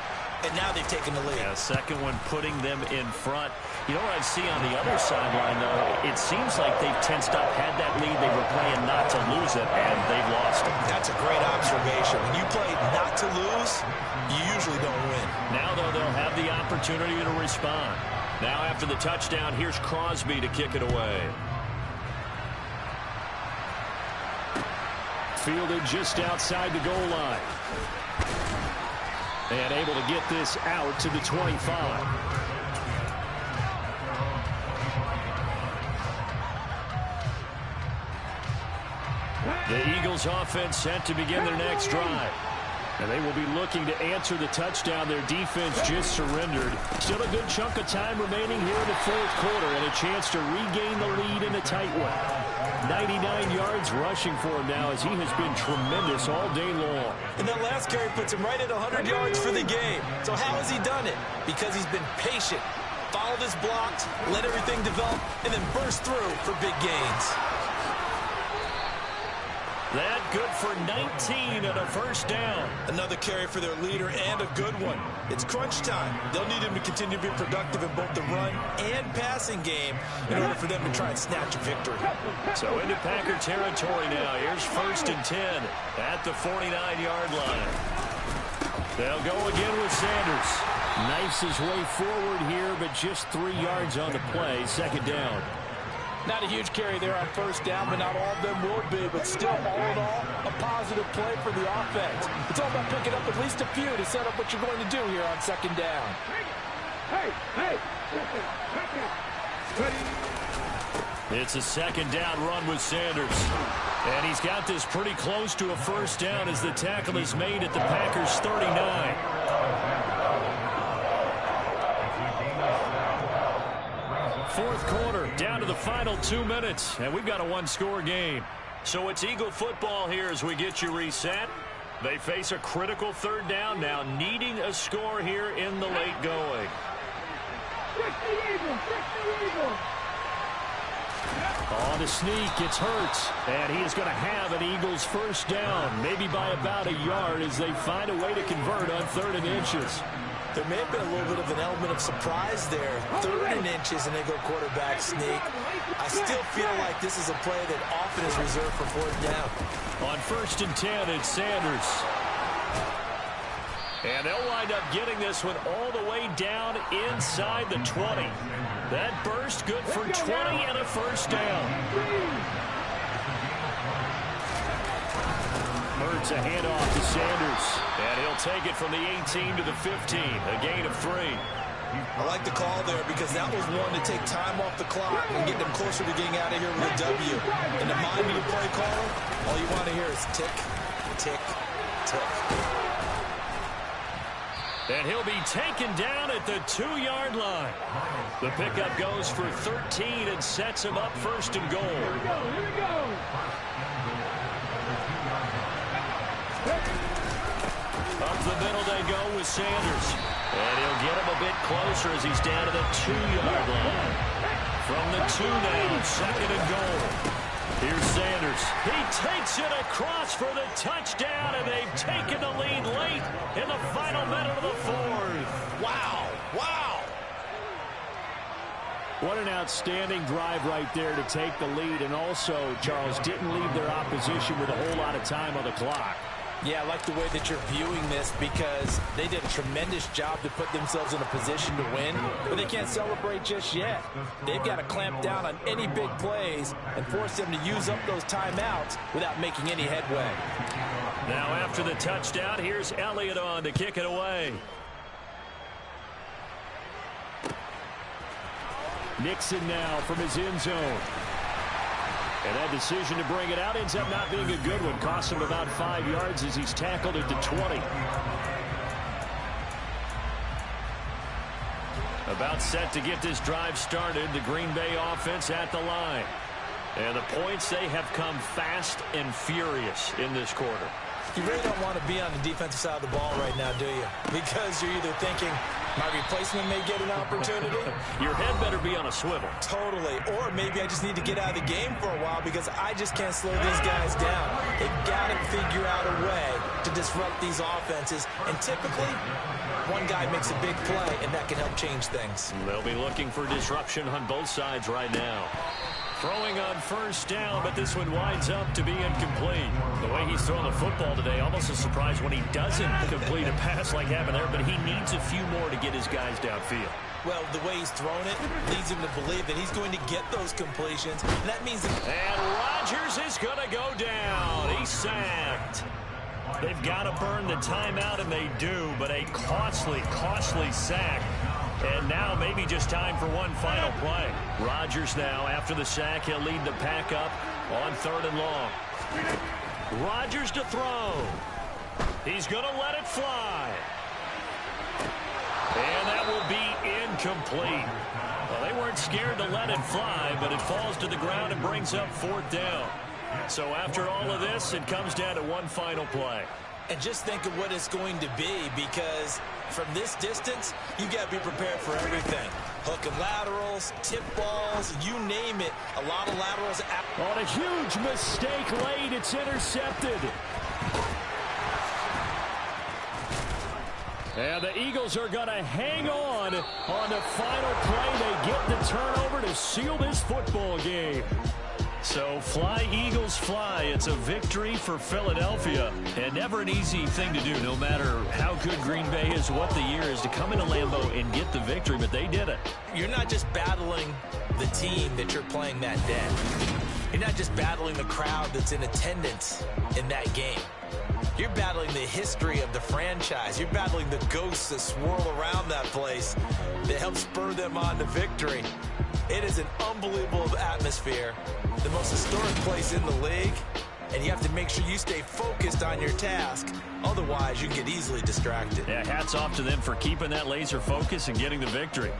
and now they've taken the lead. Yeah, second one putting them in front. You know what I see on the other sideline, though? It seems like they've tensed up, had that lead. They were playing not to lose it, and they've lost it. That's a great observation. When you play not to lose, you usually don't win. Now, though, they'll have the opportunity to respond. Now, after the touchdown, here's Crosby to kick it away. Fielded just outside the goal line. And able to get this out to the 25. The Eagles offense set to begin their next drive. And they will be looking to answer the touchdown their defense just surrendered. Still a good chunk of time remaining here in the fourth quarter and a chance to regain the lead in a tight one. 99 yards rushing for him now as he has been tremendous all day long. And that last carry puts him right at 100 yards for the game. So how has he done it? Because he's been patient, followed his blocks, let everything develop, and then burst through for big gains. That good for 19 and a first down. Another carry for their leader and a good one. It's crunch time. They'll need him to continue to be productive in both the run and passing game in order for them to try and snatch a victory. So into Packer territory now. Here's 1st and 10 at the 49-yard line. They'll go again with Sanders. Knifes his way forward here, but just 3 yards on the play. Second down. Not a huge carry there on first down, but not all of them will be. But still, all in all, a positive play for the offense. It's all about picking up at least a few to set up what you're going to do here on second down. It's a second down run with Sanders. And he's got this pretty close to a first down as the tackle is made at the Packers' 39. Fourth quarter, down to the final 2 minutes, and we've got a one-score game. So it's Eagle football here as we get you reset. They face a critical third down now, needing a score here in the late going. On the sneak, it's Hurts, and he is going to have an Eagles first down, maybe by about a yard as they find a way to convert on 3rd and inches. There may have been a little bit of an element of surprise there. 3rd and inches, and they go quarterback sneak. I still feel like this is a play that often is reserved for 4th down. On 1st and 10, it's Sanders. And they'll wind up getting this one all the way down inside the 20. That burst good for 20 and a first down. Hurts a handoff to Sanders. And he'll take it from the 18 to the 15. A gain of 3. I like the call there because that was one to take time off the clock and get them closer to getting out of here with a W. And the mind-reading play caller, all you want to hear is tick, tick, tick. And he'll be taken down at the 2-yard line. The pickup goes for 13 and sets him up 1st and goal. Here we go. Up the middle they go with Sanders. And he'll get him a bit closer as he's down to the 2-yard line. From the 2 now, 2nd and goal. Here's Sanders. He takes it across for the touchdown, and they've taken the lead late in the final minute of the 4th. Wow, wow. What an outstanding drive right there to take the lead, and also, Charles, didn't leave their opposition with a whole lot of time on the clock. Yeah, I like the way that you're viewing this because they did a tremendous job to put themselves in a position to win, but they can't celebrate just yet. They've got to clamp down on any big plays and force them to use up those timeouts without making any headway. Now after the touchdown, here's Elliott on to kick it away. Nixon now from his end zone. And that decision to bring it out ends up not being a good one. Costs him about 5 yards as he's tackled at the 20. About set to get this drive started. The Green Bay offense at the line. And the points, they have come fast and furious in this quarter. You really don't want to be on the defensive side of the ball right now, do you? Because you're either thinking, My replacement may get an opportunity. Your head better be on a swivel. Totally. Or maybe I just need to get out of the game for a while because I just can't slow these guys down. They've got to figure out a way to disrupt these offenses. And typically, one guy makes a big play, and that can help change things. They'll be looking for disruption on both sides right now. Throwing on first down, but this one winds up to be incomplete. The way he's throwing the football today, almost a surprise when he doesn't complete a pass like happened there, but he needs a few more to get his guys downfield. Well, the way he's thrown it leads him to believe that he's going to get those completions. And that means that and Rodgers is going to go down. He's sacked. They've got to burn the timeout, and they do, but a costly, costly sack. And now maybe just time for one final play. Rodgers now, after the sack, he'll lead the pack up on 3rd and long. Rodgers to throw. He's going to let it fly. And that will be incomplete. Well, they weren't scared to let it fly, but it falls to the ground and brings up 4th down. So after all of this, it comes down to one final play. And just think of what it's going to be, because from this distance, you got to be prepared for everything. Hook and laterals, tip balls, you name it. A lot of laterals. On a huge mistake late, it's intercepted. And the Eagles are going to hang on the final play. They get the turnover to seal this football game. So fly, Eagles, fly. It's a victory for Philadelphia. And never an easy thing to do, no matter how good Green Bay is, what the year is, to come into Lambeau and get the victory. But they did it. You're not just battling the team that you're playing that day. You're not just battling the crowd that's in attendance in that game. You're battling the history of the franchise. You're battling the ghosts that swirl around that place that help spur them on to victory. It is an unbelievable atmosphere, the most historic place in the league, and you have to make sure you stay focused on your task. Otherwise, you can get easily distracted. Yeah, hats off to them for keeping that laser focus and getting the victory.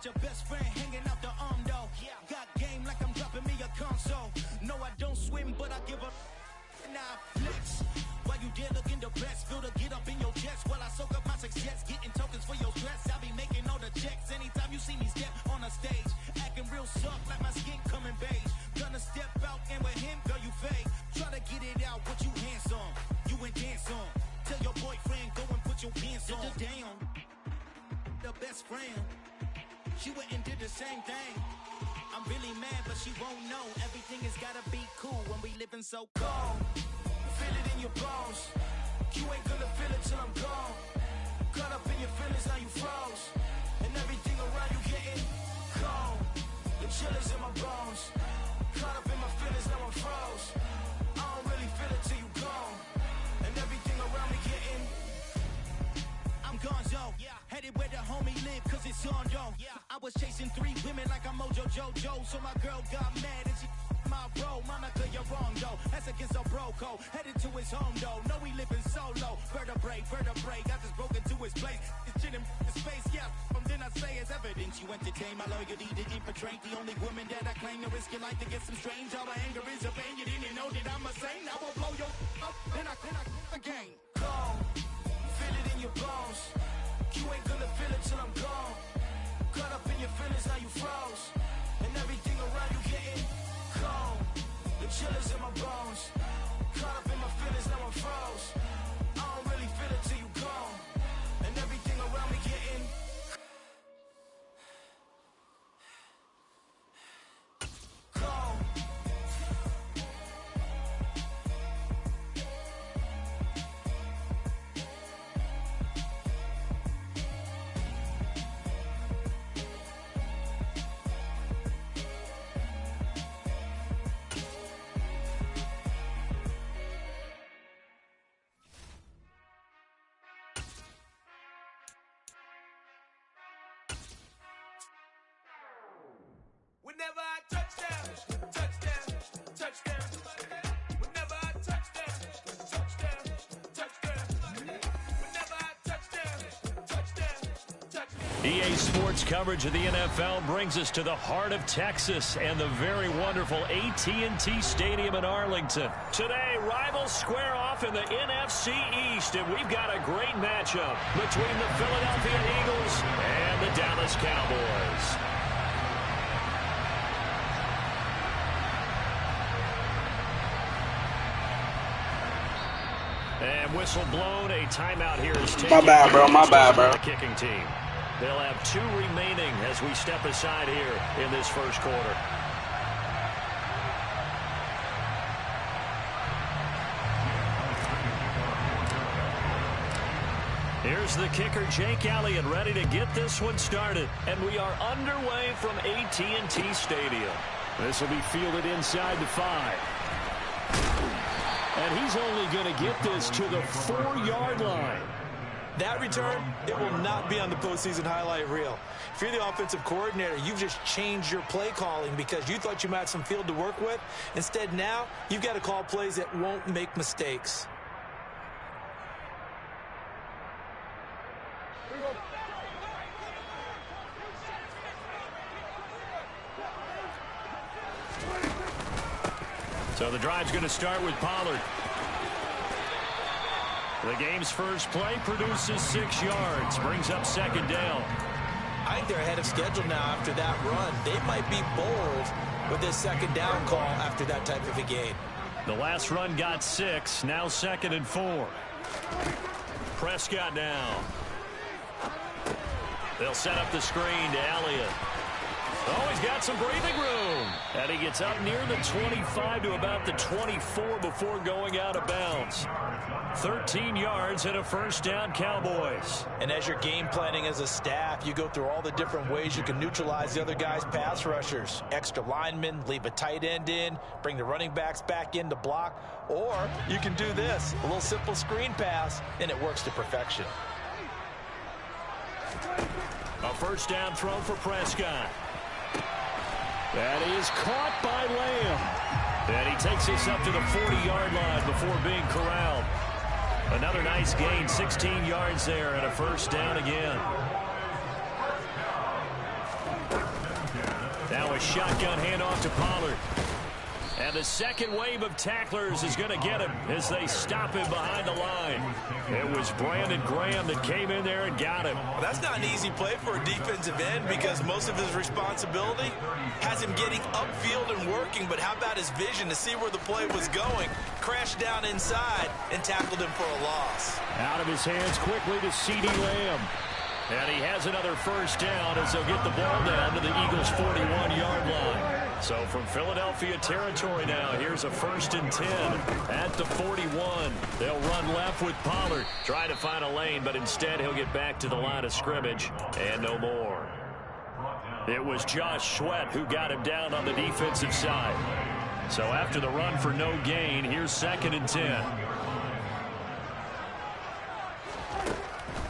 Got your best friend hanging out the arm though. Got game like I'm dropping me a console. No, I don't swim, but I give up. And I flex. While you there looking the best, feel to get up in your chest while I soak up my success, getting tokens for your stress. I be making all the checks anytime you see me step on a stage, acting real soft like my skin coming beige. Gonna step out and with him, girl, you fake. Try to get it out, what you handsome, you and dance on. Tell your boyfriend go and put your pants on. Down, the best friend. She went and did the same thing. I'm really mad, but she won't know. Everything has gotta be cool when we living so cold. Feel it in your bones. You ain't gonna feel it till I'm gone. Caught up in your feelings, now you froze. And everything around you getting cold. The chill is in my bones. Caught up in my feelings, now I'm froze. I don't really feel it till you gone. And everything around me getting I'm gonzo. Headed where the homie live, cause it's on, yo. I was chasing 3 women like I'm Mojo Jojo. So my girl got mad and she my bro. Monica, you're wrong, though. That's against a bro code. Headed to his home, though. No, he living solo. Vertebrae. I just broke into his place. It's chin in his face, yeah. From then I say it's evidence. You entertain my loyalty to infiltrate. The only woman that I claim to risk your life to get some strange. All my anger is a pain. You didn't know that I'm a saint. I will blow your up. Then I again. Cold. Feel it in your bones. You ain't gonna feel it till I'm gone. Caught up in your feelings, now you froze. And everything around you Whenever I touchdown, touchdown, touchdown. Whenever I touchdown, touchdown, touchdown. Whenever I touchdown, touchdown, touchdown. EA Sports coverage of the NFL brings us to the heart of Texas and the very wonderful AT&T Stadium in Arlington. Today, rivals square off in the NFC East, and we've got a great matchup between the Philadelphia Eagles and the Dallas Cowboys. And whistle blown, a timeout here is taken. My bad, bro. My bad, bro. The kicking team. They'll have 2 remaining as we step aside here in this first quarter. Here's the kicker, Jake Elliott, ready to get this one started. And we are underway from AT&T Stadium. This will be fielded inside the 5. And he's only going to get this to the 4-yard line. That return, it will not be on the postseason highlight reel. If you're the offensive coordinator, you've just changed your play calling because you thought you might have some field to work with. Instead, now, you've got to call plays that won't make mistakes. So the drive's going to start with Pollard. The game's first play produces 6 yards, brings up 2nd down. I think they're ahead of schedule now after that run. They might be bold with this 2nd down call after that type of a game. The last run got 6, now 2nd and 4. Prescott now. They'll set up the screen to Elliott. Oh, he's got some breathing room. And he gets up near the 25 to about the 24 before going out of bounds. 13 yards and a 1st down, Cowboys. And as you're game planning as a staff, you go through all the different ways you can neutralize the other guy's pass rushers. Extra linemen, leave a tight end in, bring the running backs back in to block. Or you can do this, a little simple screen pass, and it works to perfection. A 1st down throw for Prescott. That is caught by Lamb. And he takes this up to the 40-yard line before being corralled. Another nice gain, 16 yards there, and a 1st down again. Now a shotgun handoff to Pollard. And the second wave of tacklers is going to get him as they stop him behind the line. It was Brandon Graham that came in there and got him. Well, that's not an easy play for a defensive end because most of his responsibility has him getting upfield and working, but how about his vision to see where the play was going? Crashed down inside and tackled him for a loss. Out of his hands quickly to CeeDee Lamb. And he has another 1st down as they'll get the ball down to the Eagles' 41-yard line. So from Philadelphia territory now, here's a 1st and 10 at the 41. They'll run left with Pollard, trying to find a lane, but instead he'll get back to the line of scrimmage and no more. It was Josh Sweat who got him down on the defensive side. So after the run for no gain, here's 2nd and 10.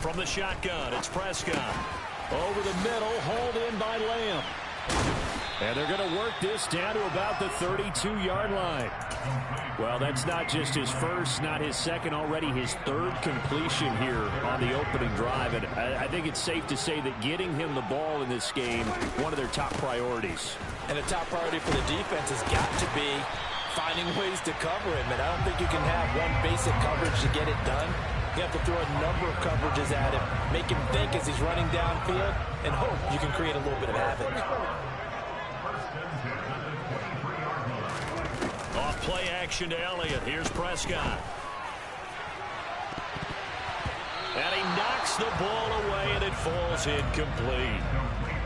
From the shotgun, it's Prescott. Over the middle, hauled in by Lamb. And they're going to work this down to about the 32-yard line. Well, that's not just his first, not his second, already his 3rd completion here on the opening drive. And I think it's safe to say that getting him the ball in this game, one of their top priorities. And the top priority for the defense has got to be finding ways to cover him. And I don't think you can have one basic coverage to get it done. You have to throw a number of coverages at him, make him think as he's running downfield, and hope you can create a little bit of havoc. Off play action to Elliott. Here's Prescott. And he knocks the ball away, and it falls incomplete.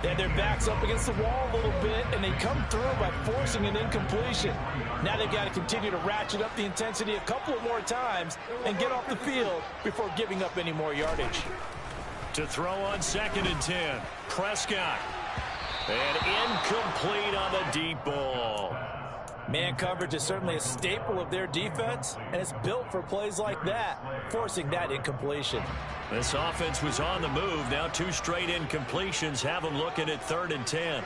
And their back's up against the wall a little bit, and they come through by forcing an incompletion. Now they've got to continue to ratchet up the intensity a couple of more times and get off the field before giving up any more yardage. To throw on 2nd and 10, Prescott. And incomplete on the deep ball. Man coverage is certainly a staple of their defense, and it's built for plays like that, forcing that incompletion. This offense was on the move. Now 2 straight incompletions have them looking at 3rd and 10.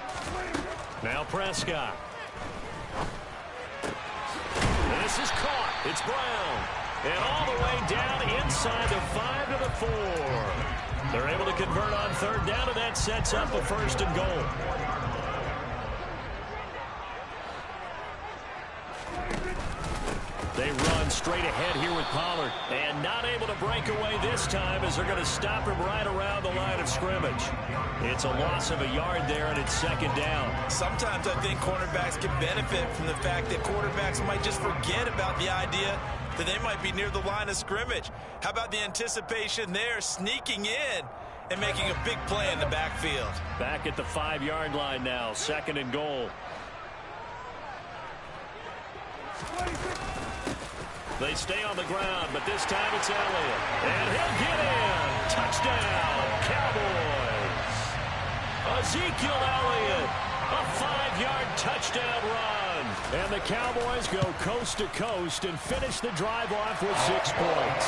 Now Prescott. And this is caught. It's Brown. And all the way down inside the 5 to the 4. They're able to convert on third down, and that sets up a 1st and goal. They run straight ahead here with Pollard. And not able to break away this time as they're going to stop him right around the line of scrimmage. It's a loss of a yard there, and it's 2nd down. Sometimes I think cornerbacks can benefit from the fact that quarterbacks might just forget about the idea that they might be near the line of scrimmage. How about the anticipation there, sneaking in and making a big play in the backfield? Back at the 5-yard line now, 2nd and goal. They stay on the ground, but this time it's Elliott. And he'll get in. Touchdown, Cowboys. Ezekiel Elliott, a 5-yard touchdown run. And the Cowboys go coast to coast and finish the drive off with 6 points.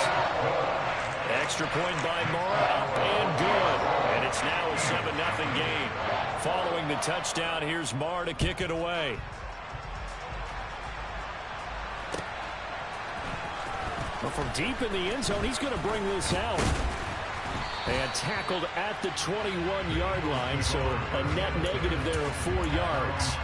Extra point by Mora, up and good. And it's now a 7-0 game. Following the touchdown, here's Marr to kick it away. But from deep in the end zone, he's going to bring this out. And tackled at the 21-yard line, so a net negative there of 4 yards.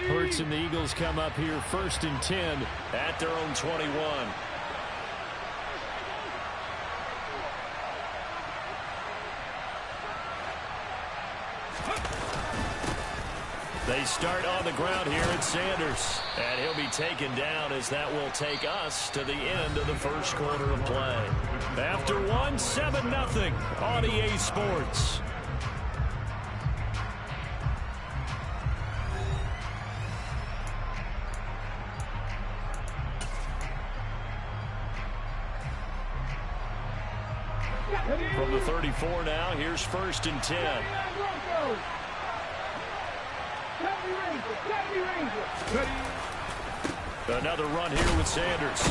Hurts and the Eagles come up here 1st and 10 at their own 21. They start on the ground here at Sanders. And he'll be taken down as that will take us to the end of the 1st quarter of play. After 1, 7-0 on EA Sports. From the 34 now, here's 1st and 10. Another run here with Sanders.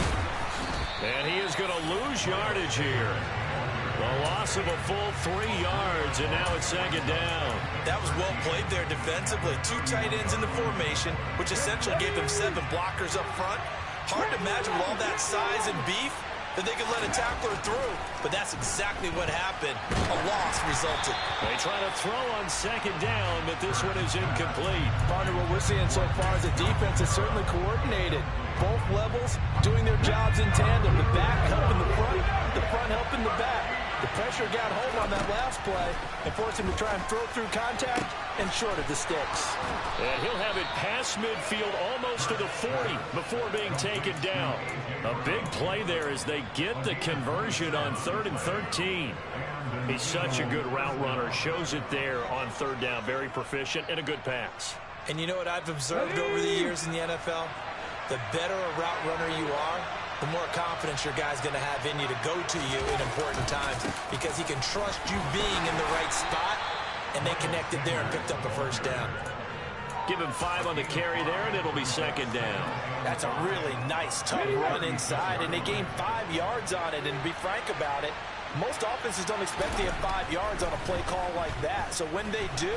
And he is going to lose yardage here. A loss of a full 3 yards, and now it's 2nd down. That was well played there defensively. 2 tight ends in the formation, which essentially gave them 7 blockers up front. Hard to imagine with all that size and beef that they could let a tackler through, but that's exactly what happened. A loss resulted. They try to throw on 2nd down, but this one is incomplete. Partner, what we're seeing so far is the defense is certainly coordinated. Both levels doing their jobs in tandem. The back helping the front helping the back. The pressure got home on that last play and forced him to try and throw through contact and short of the sticks. And he'll have it past midfield almost to the 40 before being taken down. A big play there as they get the conversion on 3rd and 13. He's such a good route runner. Shows it there on 3rd down. Very proficient and a good pass. And you know what I've observed over the years in the NFL? The better a route runner you are, the more confidence your guy's going to have in you to go to you in important times because he can trust you being in the right spot, and they connected there and picked up a 1st down. Give him 5 on the carry there, and it'll be 2nd down. That's a really nice, tough run inside, and they gained 5 yards on it. And to be frank about it, most offenses don't expect to have 5 yards on a play call like that. So when they do,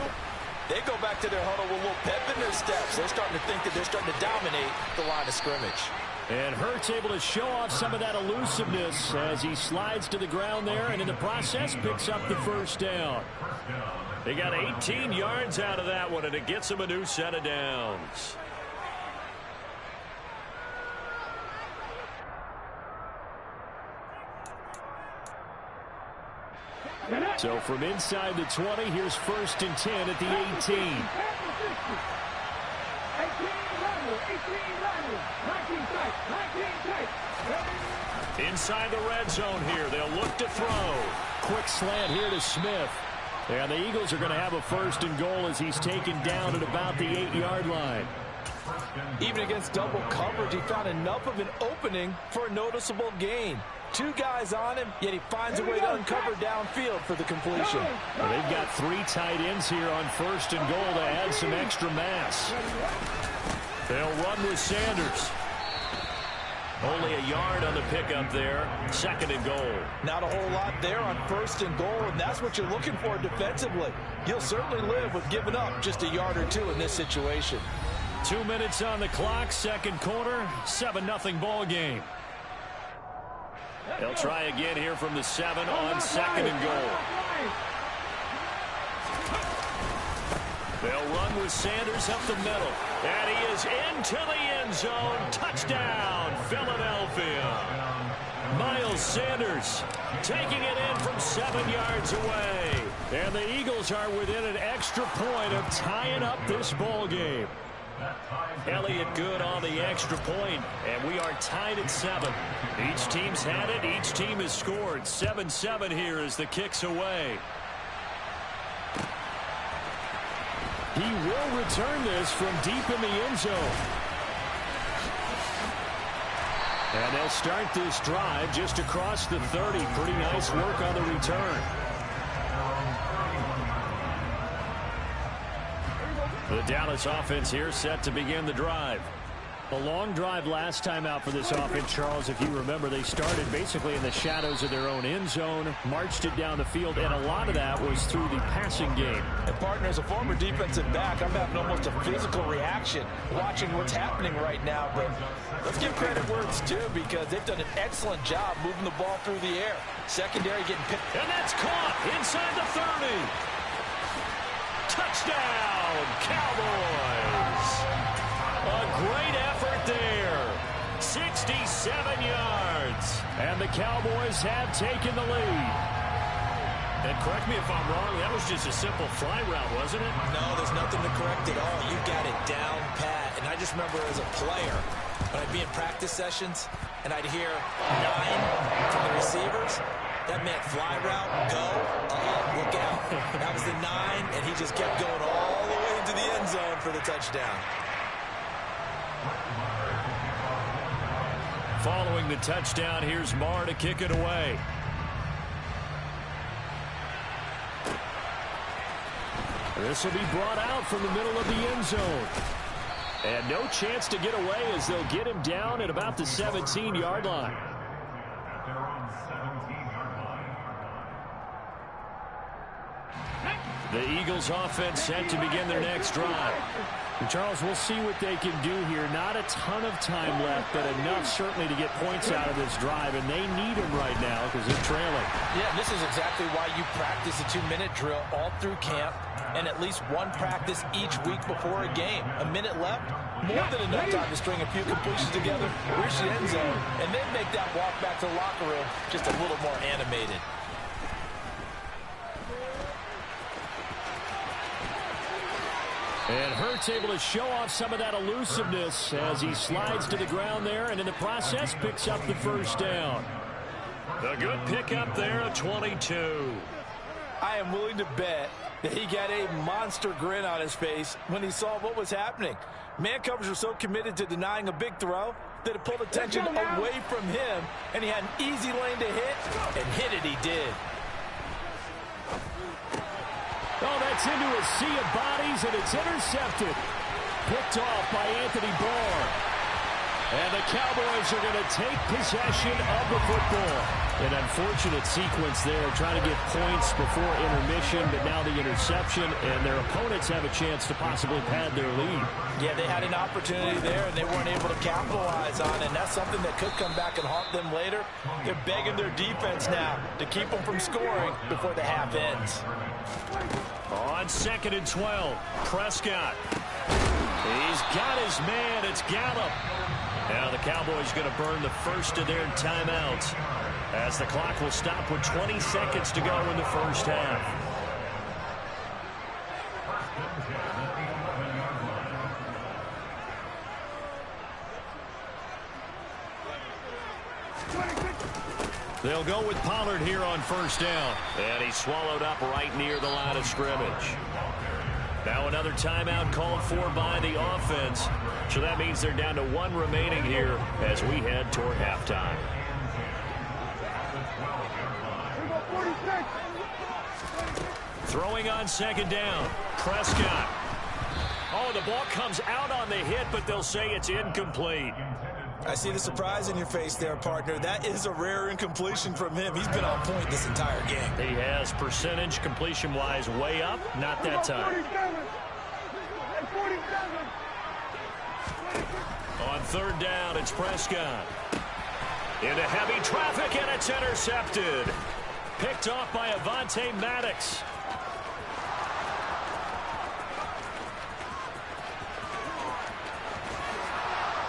they go back to their huddle with a little pep in their steps. They're starting to think that they're starting to dominate the line of scrimmage. And Hurts able to show off some of that elusiveness as he slides to the ground there, and in the process picks up the 1st down. They got 18 yards out of that one, and it gets them a new set of downs. So from inside the 20, here's 1st and 10 at the 18. Inside the red zone here. They'll look to throw. Quick slant here to Smith. And the Eagles are going to have a 1st and goal as he's taken down at about the 8-yard line. Even against double coverage, he found enough of an opening for a noticeable gain. 2 guys on him, yet he finds a way to uncover downfield for the completion. Well, they've got 3 tight ends here on 1st and goal to add some extra mass. They'll run with Sanders. Only a yard on the pickup there. 2nd and goal. Not a whole lot there on 1st and goal, and that's what you're looking for defensively. You'll certainly live with giving up just a yard or two in this situation. 2 minutes on the clock, 2nd quarter, 7-0 ball game. They'll try again here from the 7 on 2nd and goal. They'll run with Sanders up the middle. And he is into the end zone. Touchdown, Philadelphia. Miles Sanders taking it in from 7 yards away. And the Eagles are within an extra point of tying up this ball game. Elliott good on the extra point, and we are tied at 7. Each team's had it. Each team has scored. 7-7 here as the kick's away. He will return this from deep in the end zone. And they'll start this drive just across the 30. Pretty nice work on the return. The Dallas offense here set to begin the drive. A long drive last time out for this offense, Charles. If you remember, they started basically in the shadows of their own end zone, marched it down the field, and a lot of that was through the passing game. And partner, as a former defensive back, I'm having almost a physical reaction watching what's happening right now. But let's give credit where it's due, because they've done an excellent job moving the ball through the air. Secondary getting picked. And that's caught inside the 30. Touchdown, Cowboys. A great effort there. 67 yards. And the Cowboys have taken the lead. And correct me if I'm wrong, that was just a simple fly route, wasn't it? No, there's nothing to correct at all. You got it down pat. And I just remember as a player, when I'd be in practice sessions, and I'd hear 9 from the receivers, that meant fly route, go, look out. That was the 9, and he just kept going all the way into the end zone for the touchdown. Following the touchdown, here's Marr to kick it away. This will be brought out from the middle of the end zone. And no chance to get away as they'll get him down at about the 17-yard line. They're on 17-yard line. The Eagles offense set to begin their next drive. And Charles, we'll see what they can do here. Not a ton of time left, but enough certainly to get points out of this drive, and they need them right now because they're trailing. Yeah, and this is exactly why you practice a 2-minute drill all through camp and at least one practice each week before a game. A minute left, more than enough time to string a few completions together, reach the end zone, and then make that walk back to the locker room just a little more animated. And Hurts able to show off some of that elusiveness as he slides to the ground there, and in the process picks up the first down. A good pickup there at 22. I am willing to bet that he got a monster grin on his face when he saw what was happening. Man coverage were so committed to denying a big throw that it pulled attention away from him, and he had an easy lane to hit, and hit it he did. Oh, that's into a sea of bodies, and it's intercepted. Picked off by Anthony Barr. And the Cowboys are going to take possession of the football. An unfortunate sequence there, trying to get points before intermission, but now the interception, and their opponents have a chance to possibly pad their lead. Yeah, they had an opportunity there, and they weren't able to capitalize on it, and that's something that could come back and haunt them later. They're begging their defense now to keep them from scoring before the half ends. On 2nd and 12, Prescott. He's got his man. It's Gallup. Now the Cowboys going to burn the first of their timeouts as the clock will stop with 20 seconds to go in the first half. They'll go with Pollard here on first down. And he's swallowed up right near the line of scrimmage. Now another timeout called for by the offense. So that means they're down to 1 remaining here as we head toward halftime. Throwing on 2nd down. Prescott. Oh, the ball comes out on the hit, but they'll say it's incomplete. I see the surprise in your face there, partner. That is a rare incompletion from him. He's been on point this entire game. He has percentage completion-wise way up. Not that time. On third down, it's Prescott. Into heavy traffic, and it's intercepted. Picked off by Avonte Maddox.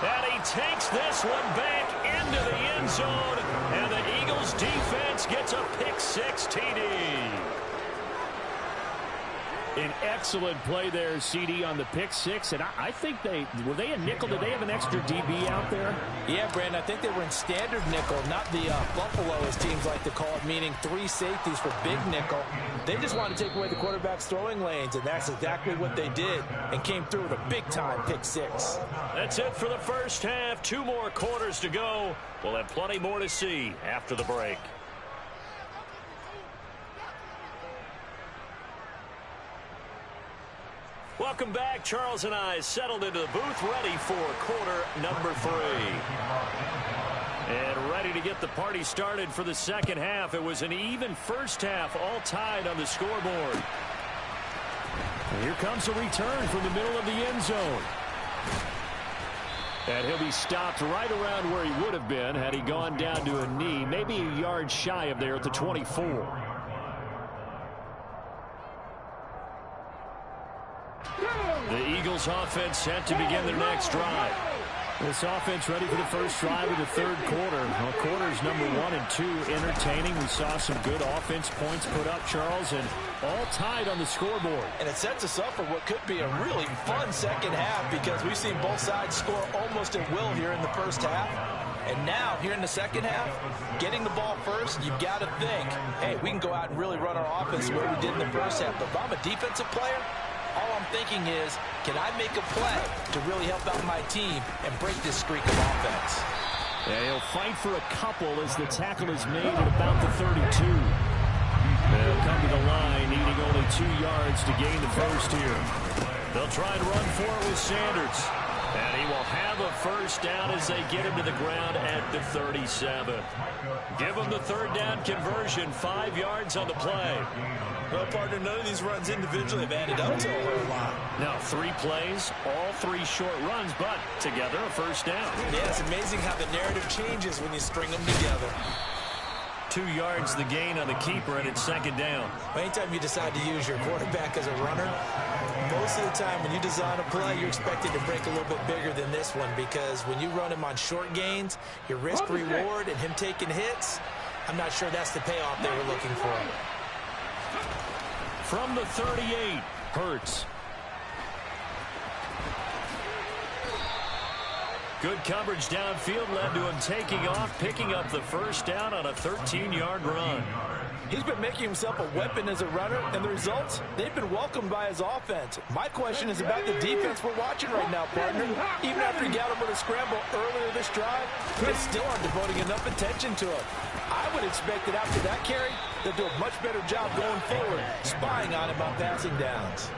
And he takes this one back into the end zone, and the Eagles defense gets a pick-6 TD. An excellent play there, CD, on the pick-6, and I think were they a nickel? Did they have an extra DB out there? Yeah, Brandon, I think they were in standard nickel, not the buffalo, as teams like to call it, meaning 3 safeties for big nickel. They just wanted to take away the quarterback's throwing lanes, and that's exactly what they did, and came through with a big-time pick-6. That's it for the first half. 2 more quarters to go. We'll have plenty more to see after the break. Welcome back. Charles and I settled into the booth, ready for quarter number 3. And ready to get the party started for the second half. It was an even first half, all tied on the scoreboard. And here comes a return from the middle of the end zone. And he'll be stopped right around where he would have been had he gone down to a knee, maybe a yard shy of there at the 24. The Eagles offense set to begin their next drive. This offense ready for the first drive of the third quarter. Well, quarters number 1 and 2 entertaining. We saw some good offense points put up, Charles, and all tied on the scoreboard. And it sets us up for what could be a really fun second half, because we've seen both sides score almost at will here in the first half. And now, here in the second half, getting the ball first, you've got to think, hey, we can go out and really run our offense the way we did in the first half. But if I'm a defensive player, all I'm thinking is, can I make a play to really help out my team and break this streak of offense? Yeah, he'll fight for a couple as the tackle is made at about the 32. They'll come to the line, needing only 2 yards to gain the first here. They'll try and run for it with Sanders. And he will have a first down as they get him to the ground at the 37. Give him the third down conversion, 5 yards on the play. Well, partner, none of these runs individually have added up to a whole lot. Now, 3 plays, all 3 short runs, but together a first down. Yeah, it's amazing how the narrative changes when you string them together. 2 yards the gain on the keeper, and it's second down. Anytime you decide to use your quarterback as a runner, most of the time when you design a play, you're expected to break a little bit bigger than this one, because when you run him on short gains, your risk-reward and him taking hits, I'm not sure that's the payoff they were looking for. From the 38, Hurts. Good coverage downfield led to him taking off, picking up the first down on a 13-yard run. He's been making himself a weapon as a runner, and the results, they've been welcomed by his offense. My question is about the defense we're watching right now, partner. Even after he got him with a scramble earlier this drive, they still aren't devoting enough attention to him. I would expect that after that carry, they'll do a much better job going forward, spying on him on passing downs.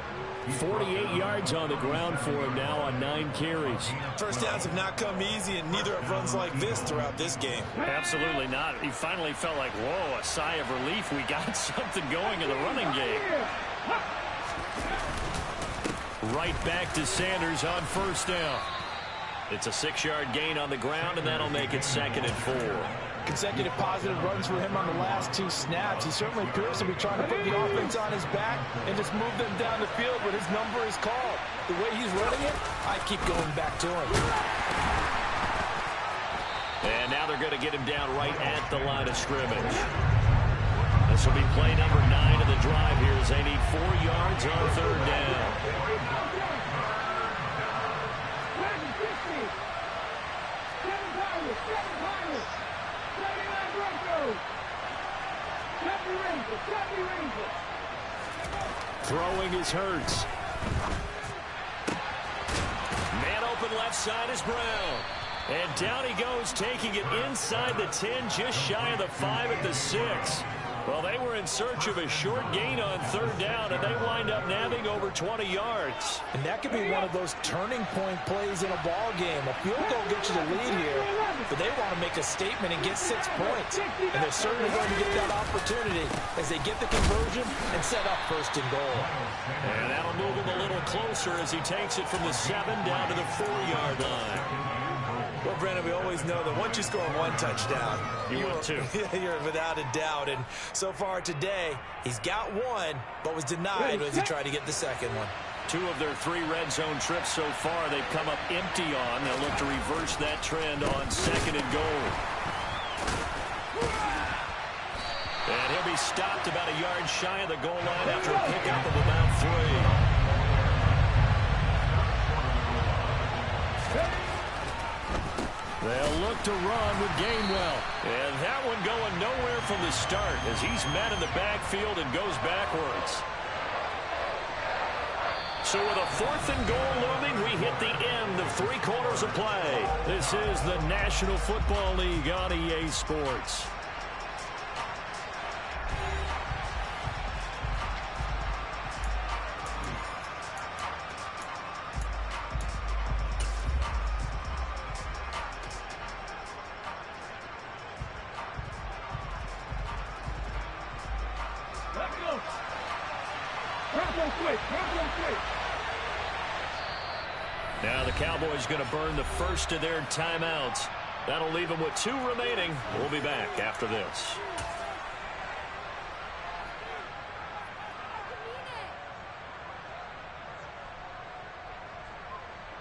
48 yards on the ground for him now on 9 carries. First downs have not come easy, and neither have runs like this throughout this game. Absolutely not. He finally felt like, whoa, a sigh of relief. We got something going in the running game. Right back to Sanders on first down. It's a 6-yard gain on the ground, and that'll make it 2nd and 4. Consecutive positive runs for him on the last 2 snaps. He certainly appears to be trying to put the offense on his back and just move them down the field when his number is called. The way he's running it, I keep going back to him. And now they're going to get him down right at the line of scrimmage. This will be play number 9 of the drive here as they need 4 yards on third down. Throwing is Hurts. Man open left side is Brown. And down he goes, taking it inside the 10, just shy of the 5 at the 6. Well, they were in search of a short gain on third down, and they wind up nabbing over 20 yards. And that could be one of those turning point plays in a ball game. A field goal gets you the lead here, but they want to make a statement and get 6 points. And they're certainly going to get that opportunity as they get the conversion and set up first and goal. And that'll move him a little closer as he takes it from the 7 down to the 4-yard line. Well, Brandon, we always know that once you score one touchdown, you want two. You're without a doubt. And so far today, he's got one, but was denied as he tried to get the second one. 2 of their 3 red zone trips so far, they've come up empty on. They'll look to reverse that trend on 2nd and goal. And he'll be stopped about a yard shy of the goal line after a pickup of about 3. They'll look to run with Gainwell. And that one going nowhere from the start as he's met in the backfield and goes backwards. So with a 4th and goal looming, we hit the end of 3 quarters of play. This is the National Football League on EA Sports. Now the Cowboys going to burn the first of their timeouts. That'll leave them with 2 remaining. We'll be back after this.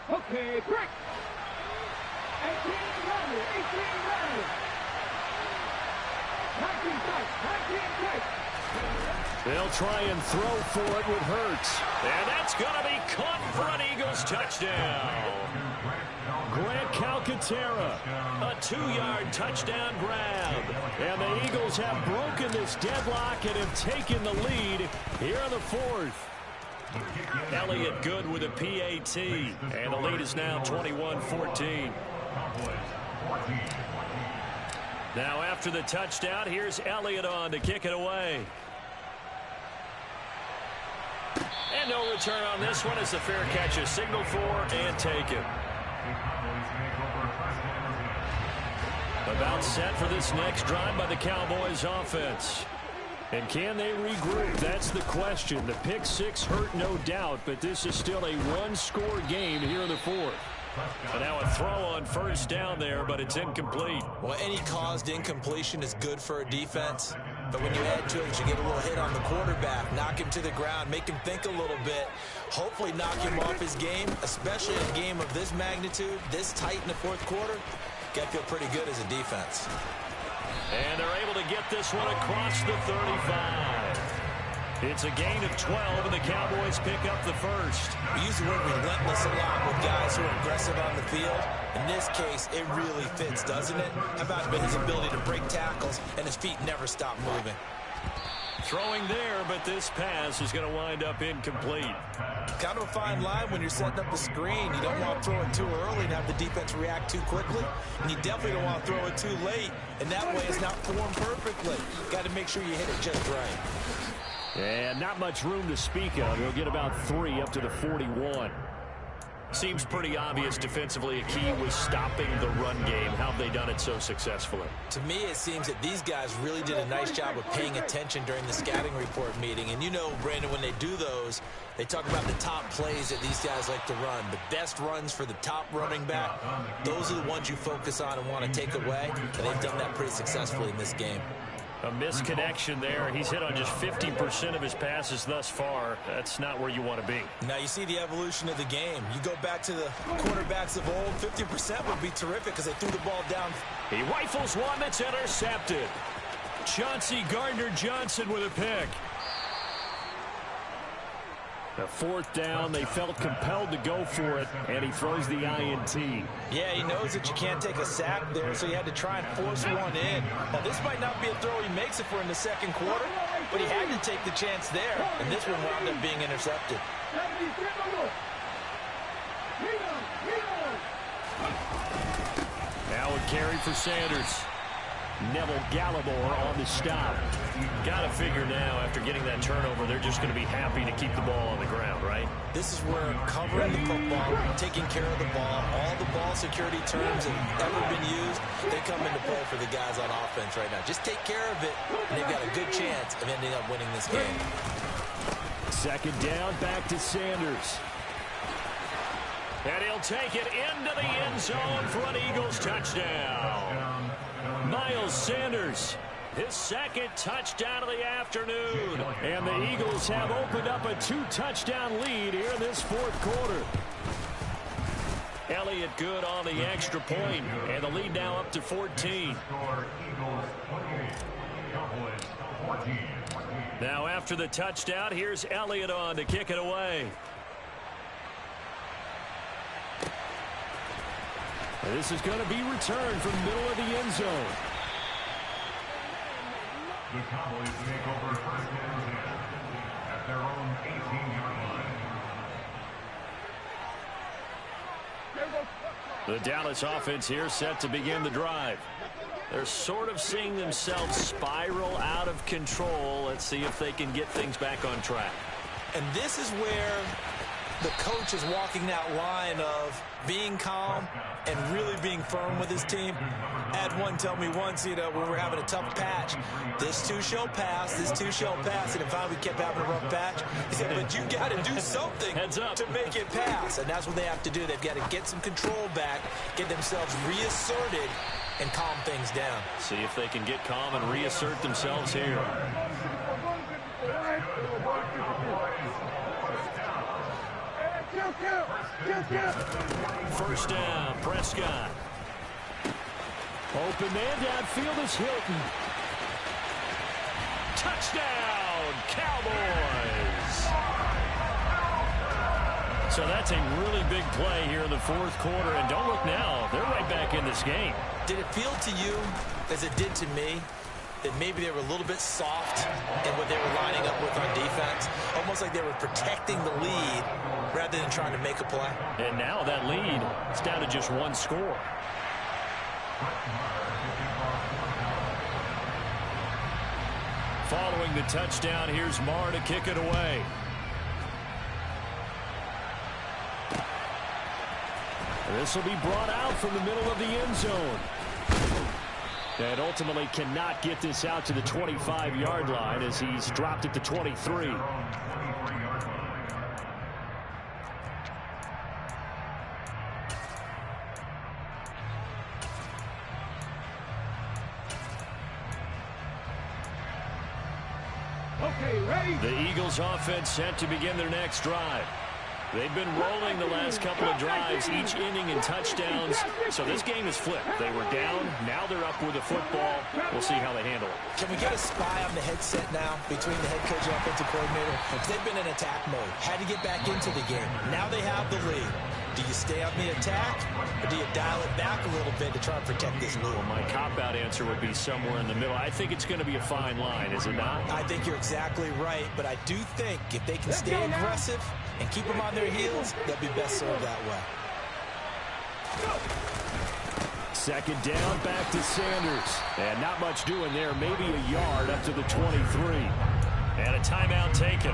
Okay, break. 18 running, 18 running. 19 tight, 19 tight. They'll try and throw for it with Hurts. And that's going to be caught for an Eagles touchdown. Grant Calcaterra, a 2-yard touchdown grab. And the Eagles have broken this deadlock and have taken the lead here in the 4th. Elliott good with a PAT. And the lead is now 21-14. Now after the touchdown, here's Elliott on to kick it away. And no return on this one as the fair catch is signaled for and taken. About set for this next drive by the Cowboys offense. And can they regroup? That's the question. The pick 6 hurt, no doubt, but this is still a 1-score game here in the 4th. And now a throw on first down there, but it's incomplete. Well, any caused incompletion is good for a defense. But when you add to it, you get a little hit on the quarterback, knock him to the ground, make him think a little bit, hopefully knock him off his game, especially in a game of this magnitude, this tight in the 4th quarter. Got to feel pretty good as a defense. And they're able to get this one across the 35. It's a gain of 12, and the Cowboys pick up the first. We use the word relentless a lot with guys who are aggressive on the field. In this case, it really fits, doesn't it? How about his ability to break tackles, and his feet never stop moving? Throwing there, but this pass is going to wind up incomplete. Kind of a fine line when you're setting up the screen. You don't want to throw it too early and have the defense react too quickly. And you definitely don't want to throw it too late. And that way it's not formed perfectly. Got to make sure you hit it just right. And not much room to speak of. He'll get about 3 up to the 41. Seems pretty obvious defensively a key was stopping the run game. How have they done it so successfully? To me, it seems that these guys really did a nice job of paying attention during the scouting report meeting. And you know, Brandon, when they do those, they talk about the top plays that these guys like to run. The best runs for the top running back, those are the ones you focus on and want to take away. And they've done that pretty successfully in this game. A misconnection there. He's hit on just 50% of his passes thus far. That's not where you want to be. Now you see the evolution of the game. You go back to the quarterbacks of old, 50% would be terrific because they threw the ball down. He rifles one that's intercepted. Chauncey Gardner-Johnson with a pick. The 4th down, they felt compelled to go for it, and he throws the INT. Yeah, he knows that you can't take a sack there, so he had to try and force one in. Now, this might not be a throw he makes if we're in the 2nd quarter, but he had to take the chance there, and this one wound up being intercepted. Now a carry for Sanders. Neville Gallimore on the stop. Got to figure now, after getting that turnover, they're just going to be happy to keep the ball on the ground, right? This is where covering the football, taking care of the ball, all the ball security terms that have ever been used, they come into play for the guys on offense right now. Just take care of it, and they've got a good chance of ending up winning this game. Second down, back to Sanders. And he'll take it into the end zone for an Eagles touchdown. Miles Sanders, his second touchdown of the afternoon. And the Eagles have opened up a 2-touchdown lead here in this fourth quarter. Elliott good on the extra point, and the lead now up to 14. Now after the touchdown, here's Elliott on to kick it away. This is going to be returned from the middle of the end zone. The Cowboys take over first and 10 at their own 18-yard line. The Dallas offense here set to begin the drive. They're sort of seeing themselves spiral out of control. Let's see if they can get things back on track. And this is where the coach is walking that line of being calm and really being firm with his team. I had one tell me once, when we're having a tough patch, this too shall pass, this too shall pass. And finally we kept having a rough patch. He said, but you got to do something to make it pass. And that's what they have to do. They've got to get some control back, get themselves reasserted, and calm things down. See if they can get calm and reassert themselves here. First down, Prescott. Open man downfield is Hilton. Touchdown, Cowboys. So that's a really big play here in the fourth quarter. And don't look now, they're right back in this game. Did it feel to you, as it did to me, that maybe they were a little bit soft in what they were lining up with on defense? Almost like they were protecting the lead rather than trying to make a play. And now that lead is down to just one score. Following the touchdown, here's Marr to kick it away. This will be brought out from the middle of the end zone. And ultimately cannot get this out to the 25-yard line as he's dropped it to 23. Okay, ready? The Eagles offense set to begin their next drive. They've been rolling the last couple of drives, each inning in touchdowns. So this game is flipped. They were down. Now they're up with the football. We'll see how they handle it. Can we get a spy on the headset now between the head coach and offensive coordinator? They've been in attack mode. Had to get back into the game. Now they have the lead. Do you stay on the attack, or do you dial it back a little bit to try and protect this lead? Well, my cop-out answer would be somewhere in the middle. I think it's going to be a fine line, is it not? I think you're exactly right, but I do think if they can stay aggressive and keep them on their heels, they'll be best served that way. Second down, back to Sanders. And not much doing there, maybe a yard up to the 23. And a timeout taken.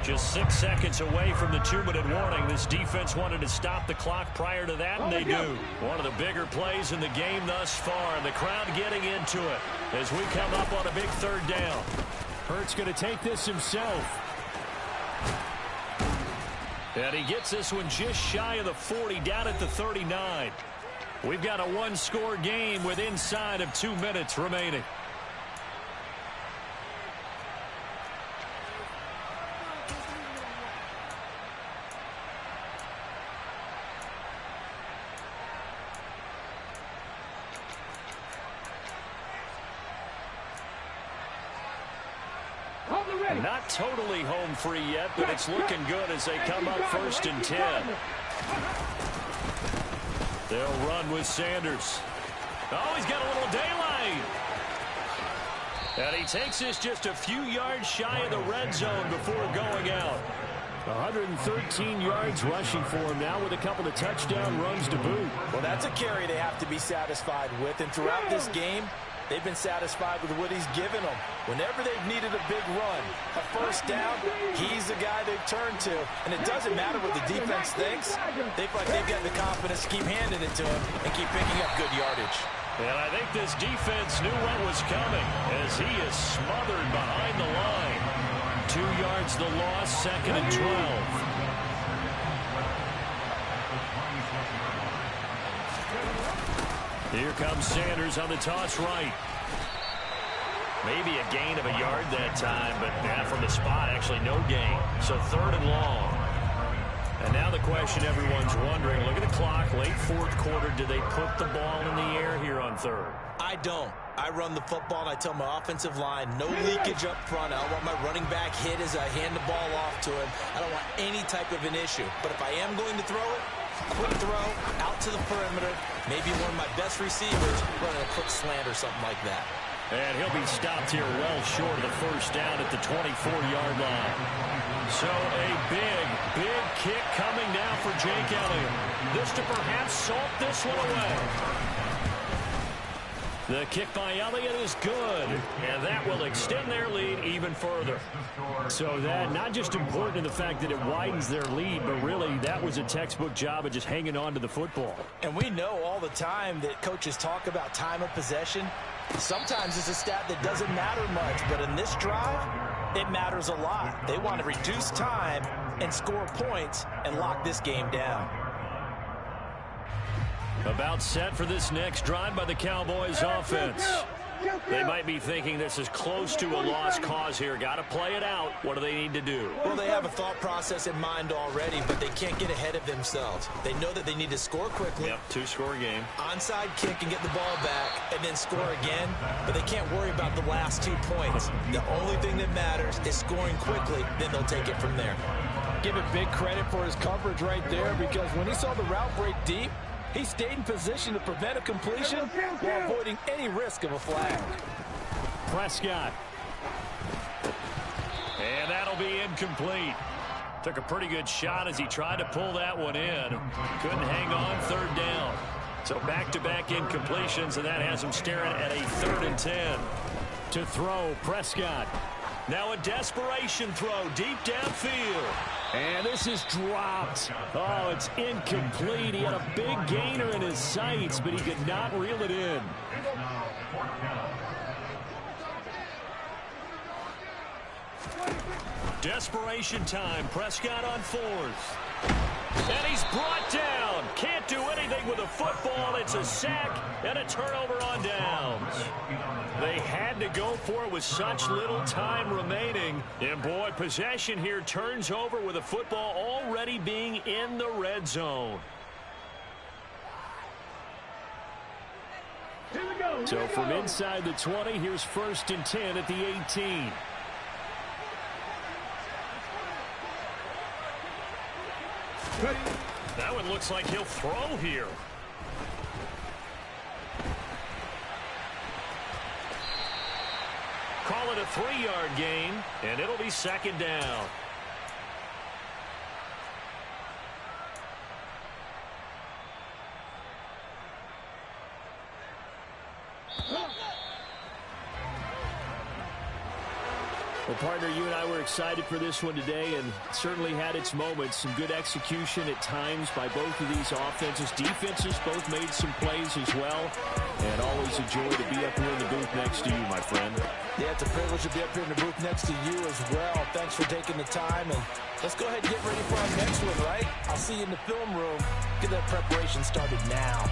Just 6 seconds away from the 2-minute warning. This defense wanted to stop the clock prior to that, and they do. One of the bigger plays in the game thus far, and the crowd getting into it as we come up on a big third down. Hurts going to take this himself. And he gets this one just shy of the 40, down at the 39. We've got a one-score game with inside of 2 minutes remaining. Not totally home free yet, but it's looking good as they come up 1st and 10. They'll run with Sanders. Oh, he's got a little daylight. And he takes this just a few yards shy of the red zone before going out. 113 yards rushing for him now with a couple of touchdown runs to boot. Well, that's a carry they have to be satisfied with. And throughout this game, They've been satisfied with what he's given them. Whenever they've needed a big run, a first down, he's the guy they've turned to. And it doesn't matter what the defense thinks. They feel like they've got the confidence to keep handing it to him and keep picking up good yardage. And I think this defense knew what was coming as he is smothered behind the line. 2 yards the loss, 2nd and 12. Here comes Sanders on the toss right. Maybe a gain of a yard that time, but from the spot, actually no gain. So 3rd and long. And now the question everyone's wondering, look at the clock, late 4th quarter, do they put the ball in the air here on 3rd? I don't. I run the football, and I tell my offensive line, no leakage up front. I don't want my running back hit as I hand the ball off to him. I don't want any type of an issue. But if I am going to throw it, quick throw, out to the perimeter, maybe one of my best receivers running a quick slant or something like that. And he'll be stopped here well short of the first down at the 24-yard line. So a big kick coming now for Jake Elliott. This to perhaps salt this one away. The kick by Elliott is good, and that will extend their lead even further. So that not just important in the fact that it widens their lead, but really that was a textbook job of just hanging on to the football. And we know all the time that coaches talk about time of possession. Sometimes it's a stat that doesn't matter much, but in this drive, it matters a lot. They want to reduce time and score points and lock this game down. About set for this next drive by the Cowboys offense. They might be thinking this is close to a lost cause here. Got to play it out. What do they need to do? Well, they have a thought process in mind already, but they can't get ahead of themselves. They know that they need to score quickly. Yep, 2-score game. Onside kick and get the ball back and then score again, but they can't worry about the last 2 points. The only thing that matters is scoring quickly, then they'll take it from there. Give it big credit for his coverage right there, because when he saw the route break deep, he stayed in position to prevent a completion while avoiding any risk of a flag. Prescott. And that'll be incomplete. Took a pretty good shot as he tried to pull that one in. Couldn't hang on, 3rd down. So back-to-back incompletions, and that has him staring at a 3rd and 10. To throw, Prescott. Now a desperation throw deep downfield. And this is dropped. Oh, it's incomplete. He had a big gainer in his sights, but he could not reel it in. Desperation time. Prescott on 4th. And he's brought down. Can't do anything with a football. It's a sack and a turnover on downs. They had to go for it with such little time remaining. And boy, possession here turns over with a football already being in the red zone. So from inside the 20, here's 1st and 10 at the 18. That one looks like he'll throw here. Call it a 3-yard gain, and it'll be 2nd down. Well, partner, you and I were excited for this one today, and certainly had its moments. Some good execution at times by both of these offenses. Defenses both made some plays as well. And always a joy to be up here in the booth next to you, my friend. Yeah, it's a privilege to be up here in the booth next to you as well. Thanks for taking the time, and let's go ahead and get ready for our next one, right? I'll see you in the film room. Get that preparation started now.